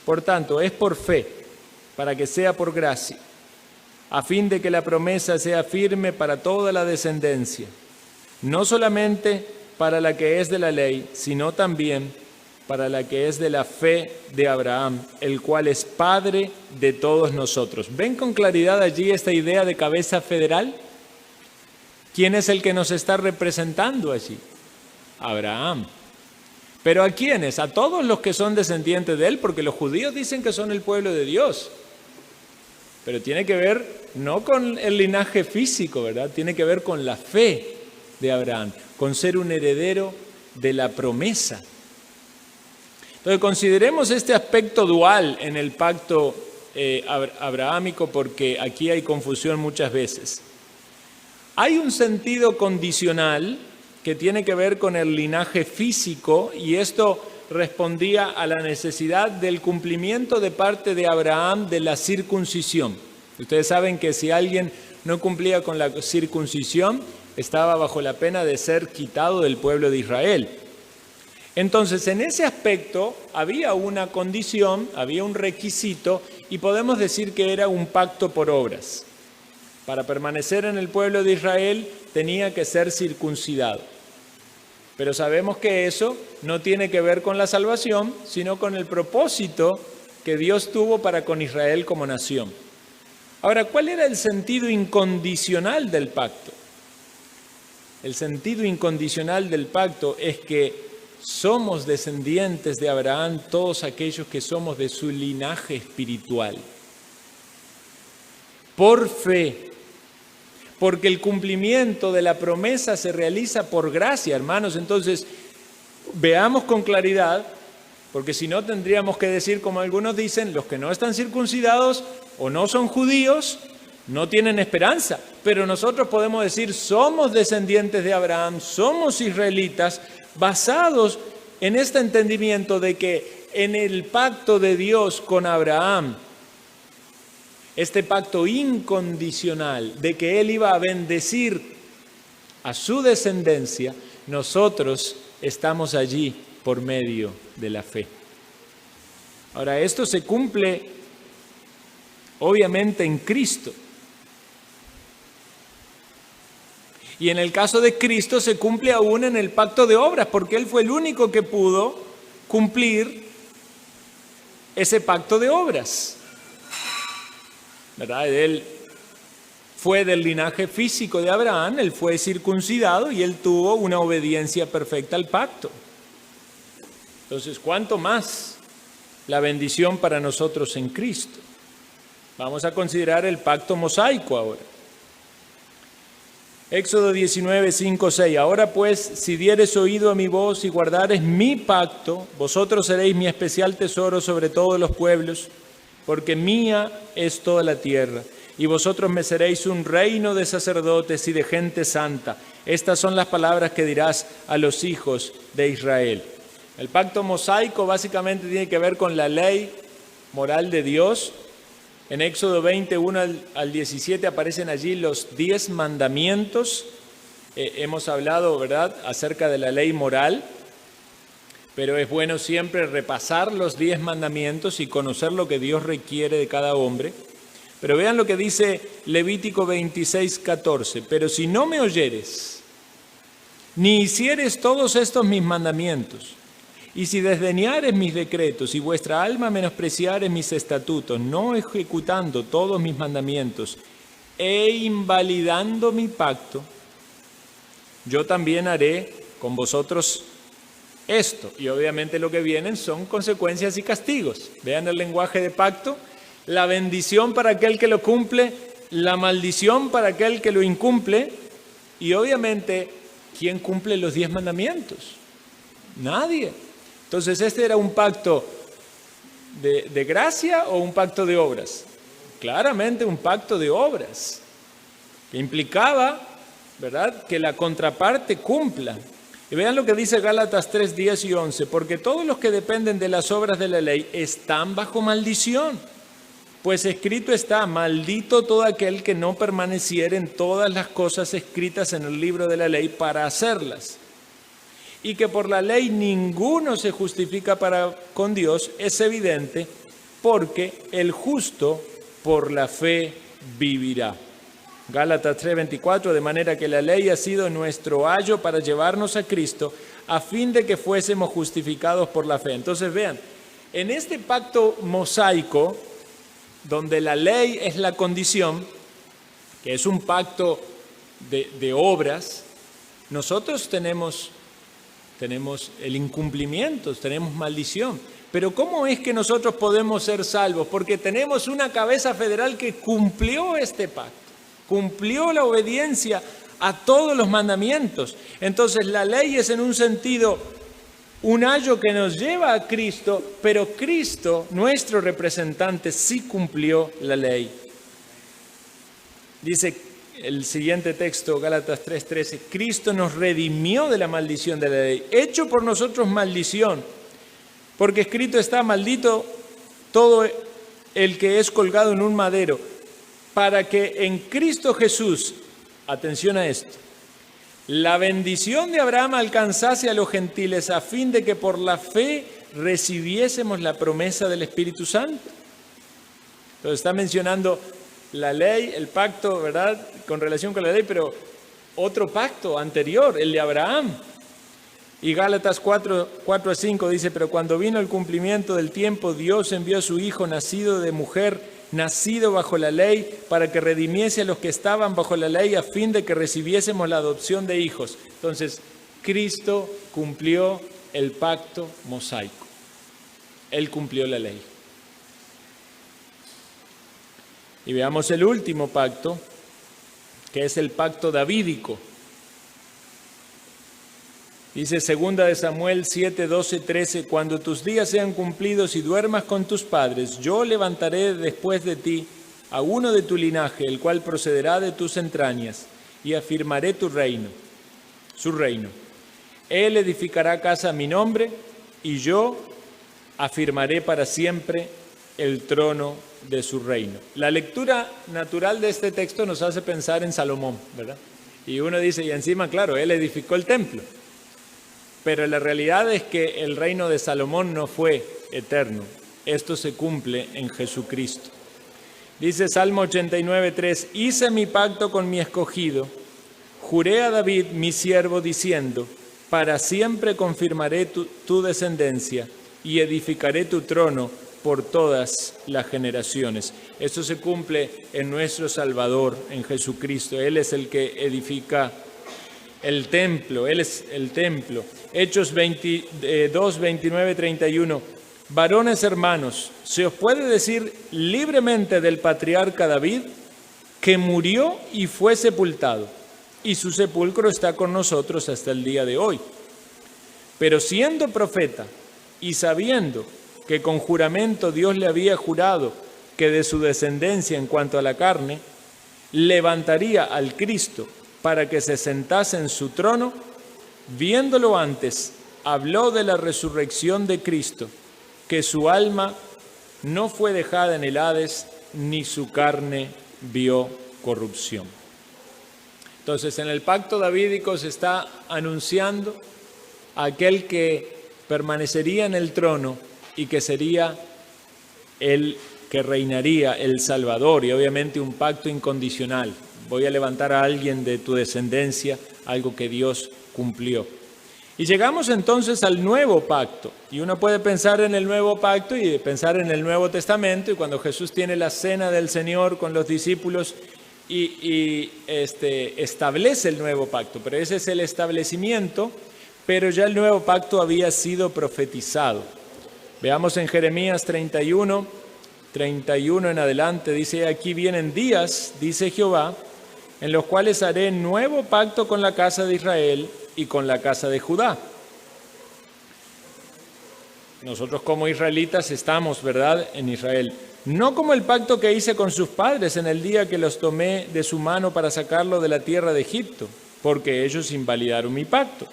Por tanto, es por fe, para que sea por gracia, a fin de que la promesa sea firme para toda la descendencia, no solamente para la que es de la ley, sino también para la que es de la fe de Abraham, el cual es Padre de todos nosotros. ¿Ven con claridad allí esta idea de cabeza federal? ¿Quién es el que nos está representando allí? Abraham. ¿Pero a quiénes? A todos los que son descendientes de él, porque los judíos dicen que son el pueblo de Dios. Pero tiene que ver no con el linaje físico, ¿verdad? Tiene que ver con la fe de Abraham, con ser un heredero de la promesa. Entonces consideremos este aspecto dual en el pacto abrahámico, porque aquí hay confusión muchas veces. Hay un sentido condicional que tiene que ver con el linaje físico, y esto respondía a la necesidad del cumplimiento de parte de Abraham de la circuncisión. Ustedes saben que si alguien no cumplía con la circuncisión, estaba bajo la pena de ser quitado del pueblo de Israel. Entonces, en ese aspecto había una condición, había un requisito, y podemos decir que era un pacto por obras. Para permanecer en el pueblo de Israel tenía que ser circuncidado. Pero sabemos que eso no tiene que ver con la salvación, sino con el propósito que Dios tuvo para con Israel como nación. Ahora, ¿cuál era el sentido incondicional del pacto? El sentido incondicional del pacto es que somos descendientes de Abraham, todos aquellos que somos de su linaje espiritual. Por fe. Porque el cumplimiento de la promesa se realiza por gracia, hermanos. Entonces, veamos con claridad, porque si no tendríamos que decir, como algunos dicen, los que no están circuncidados o no son judíos, no tienen esperanza. Pero nosotros podemos decir, somos descendientes de Abraham, somos israelitas, basados en este entendimiento de que en el pacto de Dios con Abraham, este pacto incondicional de que Él iba a bendecir a su descendencia, nosotros estamos allí por medio de la fe. Ahora, esto se cumple obviamente en Cristo. Y en el caso de Cristo se cumple aún en el pacto de obras, porque Él fue el único que pudo cumplir ese pacto de obras. ¿Verdad? Él fue del linaje físico de Abraham, él fue circuncidado y él tuvo una obediencia perfecta al pacto. Entonces, ¿cuánto más la bendición para nosotros en Cristo? Vamos a considerar el pacto mosaico ahora. Éxodo 19, 5, 6. Ahora pues, si dieres oído a mi voz y guardares mi pacto, vosotros seréis mi especial tesoro sobre todos los pueblos, porque mía es toda la tierra. y vosotros me seréis un reino de sacerdotes y de gente santa. Estas son las palabras que dirás a los hijos de Israel. El pacto mosaico básicamente tiene que ver con la ley moral de Dios. En Éxodo 21 al 17 aparecen allí los 10 mandamientos. Hemos hablado, ¿verdad?, acerca de la ley moral, pero es bueno siempre repasar los 10 mandamientos y conocer lo que Dios requiere de cada hombre. Pero vean lo que dice Levítico 26:14. Pero si no me oyeres, ni hicieres todos estos mis mandamientos, y si desdeñares mis decretos y vuestra alma menospreciares mis estatutos, no ejecutando todos mis mandamientos e invalidando mi pacto, yo también haré con vosotros esto. Y obviamente lo que vienen son consecuencias y castigos. Vean el lenguaje de pacto: la bendición para aquel que lo cumple, la maldición para aquel que lo incumple. Y obviamente, ¿quién cumple los 10 mandamientos? Nadie. Entonces, ¿este era un pacto de gracia o un pacto de obras? Claramente un pacto de obras, que implicaba, ¿verdad?, que la contraparte cumpla. Y vean lo que dice Gálatas 3, 10 y 11. Porque todos los que dependen de las obras de la ley están bajo maldición. Pues escrito está: maldito todo aquel que no permaneciere en todas las cosas escritas en el libro de la ley para hacerlas. Y que por la ley ninguno se justifica para con Dios es evidente, porque el justo por la fe vivirá. Gálatas 3:24, de manera que la ley ha sido nuestro ayo para llevarnos a Cristo, a fin de que fuésemos justificados por la fe. Entonces vean, en este pacto mosaico, donde la ley es la condición, que es un pacto de obras, nosotros tenemos el incumplimiento, tenemos maldición. Pero ¿cómo es que nosotros podemos ser salvos? Porque tenemos una cabeza federal que cumplió este pacto, cumplió la obediencia a todos los mandamientos. Entonces la ley es en un sentido un ayo que nos lleva a Cristo, pero Cristo, nuestro representante, sí cumplió la ley. Dice el siguiente texto, Gálatas 3:13, Cristo nos redimió de la maldición de la ley, hecho por nosotros maldición, porque escrito está: maldito todo el que es colgado en un madero, para que en Cristo Jesús, atención a esto, la bendición de Abraham alcanzase a los gentiles, a fin de que por la fe recibiésemos la promesa del Espíritu Santo. Entonces está mencionando la ley, el pacto, ¿verdad?, con relación con la ley, pero otro pacto anterior, el de Abraham. Y Gálatas 4:5 dice: pero cuando vino el cumplimiento del tiempo, Dios envió a su Hijo, nacido de mujer, nacido bajo la ley, para que redimiese a los que estaban bajo la ley, a fin de que recibiésemos la adopción de hijos. Entonces, Cristo cumplió el pacto mosaico. Él cumplió la ley. Y veamos el último pacto, que es el pacto davídico. Dice 2 de Samuel 7, 12, 13, cuando tus días sean cumplidos y duermas con tus padres, yo levantaré después de ti a uno de tu linaje, el cual procederá de tus entrañas, y afirmaré tu reino, su reino. Él edificará casa a mi nombre, y yo afirmaré para siempre el trono de su reino. La lectura natural de este texto nos hace pensar en Salomón, ¿verdad? Y uno dice, y encima, claro, él edificó el templo. Pero la realidad es que el reino de Salomón no fue eterno. Esto se cumple en Jesucristo. Dice Salmo 89:3, hice mi pacto con mi escogido, juré a David mi siervo diciendo, para siempre confirmaré tu descendencia y edificaré tu trono por todas las generaciones. Esto se cumple en nuestro Salvador, en Jesucristo. Él es el que edifica el templo, Él es el templo. Hechos 22, 29, 31. Varones hermanos, se os puede decir libremente del patriarca David que murió y fue sepultado, y su sepulcro está con nosotros hasta el día de hoy. Pero siendo profeta y sabiendo que con juramento Dios le había jurado que de su descendencia en cuanto a la carne, levantaría al Cristo para que se sentase en su trono, viéndolo antes, habló de la resurrección de Cristo, que su alma no fue dejada en el Hades, ni su carne vio corrupción. Entonces, en el pacto davídico se está anunciando a aquel que permanecería en el trono y que sería el que reinaría, el Salvador, y obviamente un pacto incondicional. Voy a levantar a alguien de tu descendencia, algo que Dios cumplió. Y llegamos entonces al nuevo pacto, y uno puede pensar en el nuevo pacto y pensar en el Nuevo Testamento, y cuando Jesús tiene la cena del Señor con los discípulos y establece el nuevo pacto, pero ese es el establecimiento, pero ya el nuevo pacto había sido profetizado. Veamos en Jeremías 31 en adelante, dice: aquí vienen días, dice Jehová, en los cuales haré nuevo pacto con la casa de Israel y con la casa de Judá. Nosotros como israelitas estamos, ¿verdad?, en Israel. No como el pacto que hice con sus padres en el día que los tomé de su mano para sacarlo de la tierra de Egipto, porque ellos invalidaron mi pacto,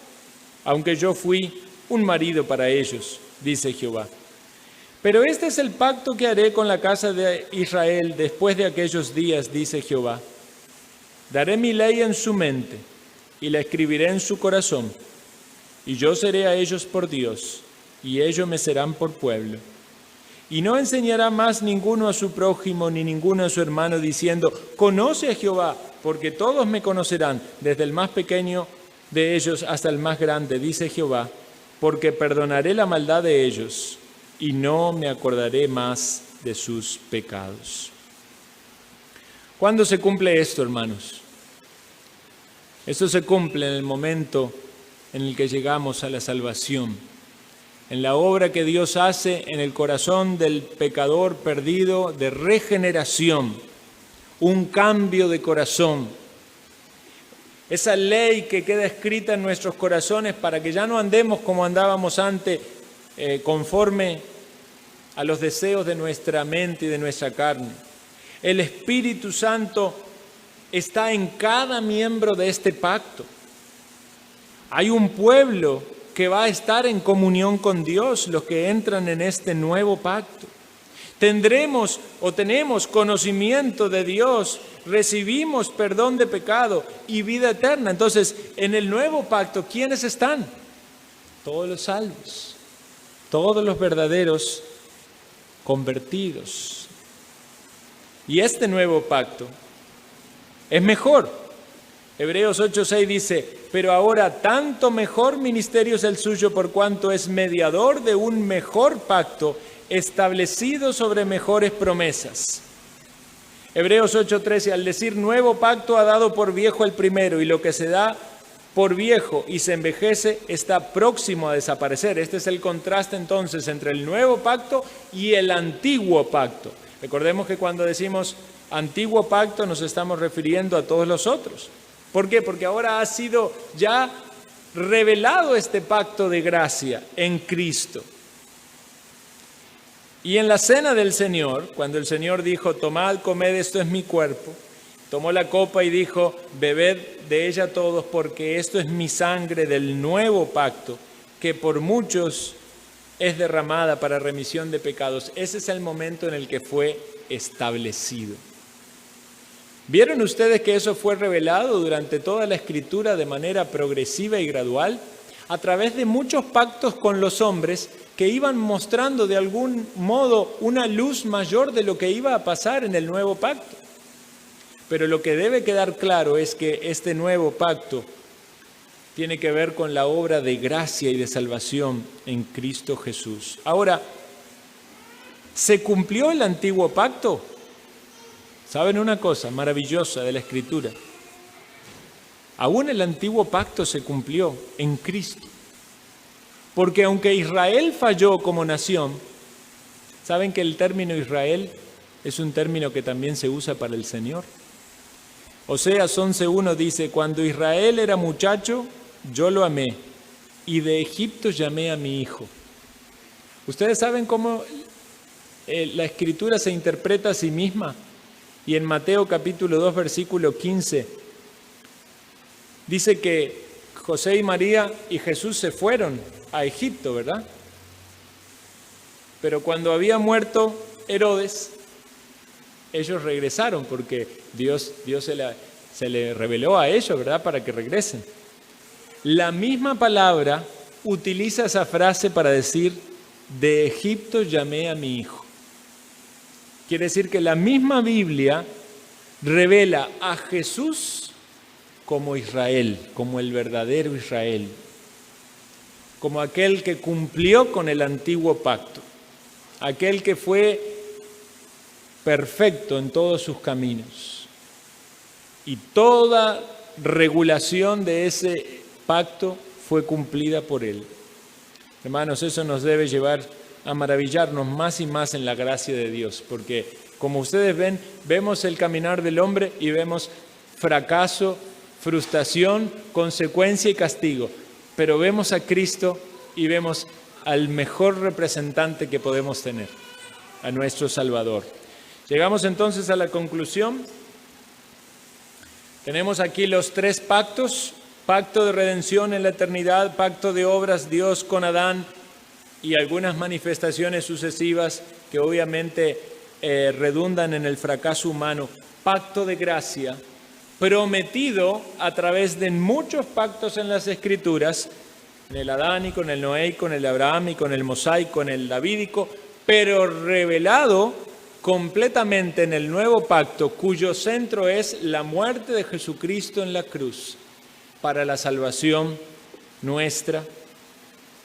aunque yo fui un marido para ellos, dice Jehová. Pero este es el pacto que haré con la casa de Israel después de aquellos días, dice Jehová. Daré mi ley en su mente y la escribiré en su corazón, y yo seré a ellos por Dios, y ellos me serán por pueblo. Y no enseñará más ninguno a su prójimo ni ninguno a su hermano diciendo: conoce a Jehová, porque todos me conocerán, desde el más pequeño de ellos hasta el más grande, dice Jehová, porque perdonaré la maldad de ellos y no me acordaré más de sus pecados. ¿Cuándo se cumple esto, hermanos? Esto se cumple en el momento en el que llegamos a la salvación, en la obra que Dios hace en el corazón del pecador perdido de regeneración, un cambio de corazón. Esa ley que queda escrita en nuestros corazones para que ya no andemos como andábamos antes, conforme a los deseos de nuestra mente y de nuestra carne. El Espíritu Santo está en cada miembro de este pacto. Hay un pueblo que va a estar en comunión con Dios, los que entran en este nuevo pacto. Tenemos conocimiento de Dios, recibimos perdón de pecado y vida eterna. Entonces, en el nuevo pacto, ¿quiénes están? Todos los salvos, todos los verdaderos convertidos. Y este nuevo pacto es mejor. Hebreos 8:6 dice: pero ahora tanto mejor ministerio es el suyo por cuanto es mediador de un mejor pacto establecido sobre mejores promesas. Hebreos 8:13, al decir nuevo pacto ha dado por viejo el primero, y lo que se da por viejo y se envejece está próximo a desaparecer. Este es el contraste entonces entre el nuevo pacto y el antiguo pacto. Recordemos que cuando decimos antiguo pacto nos estamos refiriendo a todos los otros. ¿Por qué? Porque ahora ha sido ya revelado este pacto de gracia en Cristo. Y en la cena del Señor, cuando el Señor dijo: tomad, comed, esto es mi cuerpo, tomó la copa y dijo: bebed de ella todos, porque esto es mi sangre del nuevo pacto, que por muchos es derramada para remisión de pecados. Ese es el momento en el que fue establecido. ¿Vieron ustedes que eso fue revelado durante toda la Escritura de manera progresiva y gradual? A través de muchos pactos con los hombres que iban mostrando de algún modo una luz mayor de lo que iba a pasar en el nuevo pacto. Pero lo que debe quedar claro es que este nuevo pacto tiene que ver con la obra de gracia y de salvación en Cristo Jesús. Ahora, ¿se cumplió el antiguo pacto? ¿Saben una cosa maravillosa de la Escritura? Aún el antiguo pacto se cumplió en Cristo. Porque aunque Israel falló como nación, ¿saben que el término Israel es un término que también se usa para el Señor? Oseas 11:1 dice: cuando Israel era muchacho, yo lo amé, y de Egipto llamé a mi hijo. ¿Ustedes saben cómo la Escritura se interpreta a sí misma. Y en Mateo capítulo 2, versículo 15, dice que José y María y Jesús se fueron a Egipto, ¿verdad? Pero cuando había muerto Herodes, ellos regresaron porque Dios se le reveló a ellos, ¿verdad?, para que regresen. La misma palabra utiliza esa frase para decir, de Egipto llamé a mi hijo. Quiere decir que la misma Biblia revela a Jesús como Israel, como el verdadero Israel, como aquel que cumplió con el antiguo pacto, aquel que fue perfecto en todos sus caminos. Y toda regulación de ese pacto fue cumplida por él. Hermanos, eso nos debe llevar a maravillarnos más y más en la gracia de Dios, porque como ustedes ven, vemos el caminar del hombre y vemos fracaso, frustración, consecuencia y castigo, pero vemos a Cristo y vemos al mejor representante que podemos tener, a nuestro Salvador. Llegamos entonces a la conclusión. Tenemos aquí los 3 pactos: pacto de redención en la eternidad, pacto de obras Dios con Adán y algunas manifestaciones sucesivas que obviamente redundan en el fracaso humano, pacto de gracia prometido a través de muchos pactos en las Escrituras, en el adánico, en el noéico, en el abrahámico, en el mosaico, en el davídico, pero revelado completamente en el nuevo pacto, cuyo centro es la muerte de Jesucristo en la cruz para la salvación nuestra,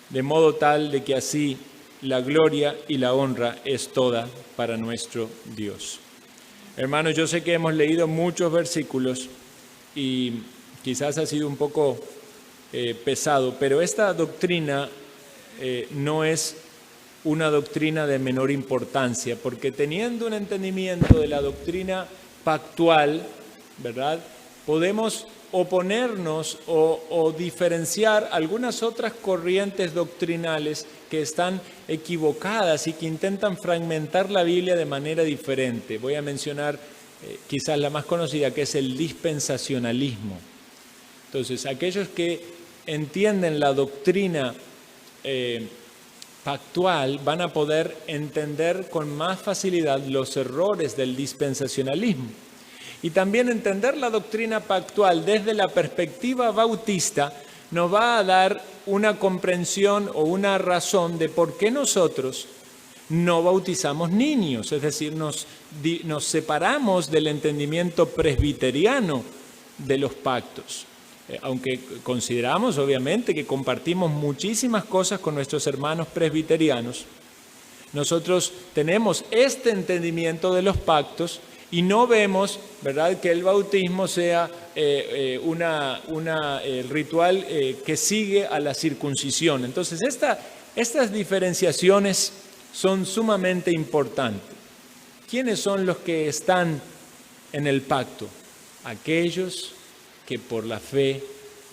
de modo tal de que así la gloria y la honra es toda para nuestro Dios. Hermanos, yo sé que hemos leído muchos versículos y quizás ha sido un poco pesado, pero esta doctrina no es una doctrina de menor importancia, porque teniendo un entendimiento de la doctrina pactual, ¿verdad?, podemos oponernos o diferenciar algunas otras corrientes doctrinales que están equivocadas y que intentan fragmentar la Biblia de manera diferente. Voy a mencionar quizás la más conocida, que es el dispensacionalismo. Entonces, aquellos que entienden la doctrina pactual van a poder entender con más facilidad los errores del dispensacionalismo. Y también entender la doctrina pactual desde la perspectiva bautista nos va a dar una comprensión o una razón de por qué nosotros no bautizamos niños, es decir, nos separamos del entendimiento presbiteriano de los pactos. Aunque consideramos obviamente que compartimos muchísimas cosas con nuestros hermanos presbiterianos, nosotros tenemos este entendimiento de los pactos y no vemos, ¿verdad?, que el bautismo sea el ritual que sigue a la circuncisión. Entonces, estas diferenciaciones son sumamente importantes. ¿Quiénes son los que están en el pacto? Aquellos que por la fe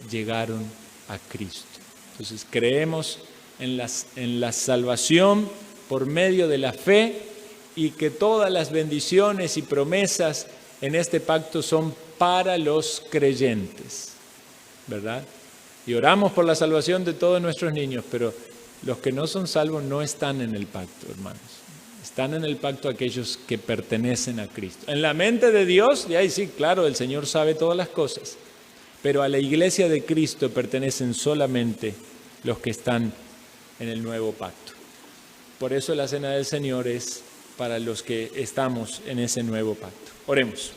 llegaron a Cristo. Entonces, creemos en la salvación por medio de la fe, y que todas las bendiciones y promesas en este pacto son para los creyentes, ¿verdad? Y oramos por la salvación de todos nuestros niños, pero los que no son salvos no están en el pacto, hermanos. Están en el pacto aquellos que pertenecen a Cristo. En la mente de Dios, y ahí sí, claro, el Señor sabe todas las cosas, pero a la iglesia de Cristo pertenecen solamente los que están en el nuevo pacto. Por eso la cena del Señor es para los que estamos en ese nuevo pacto. Oremos.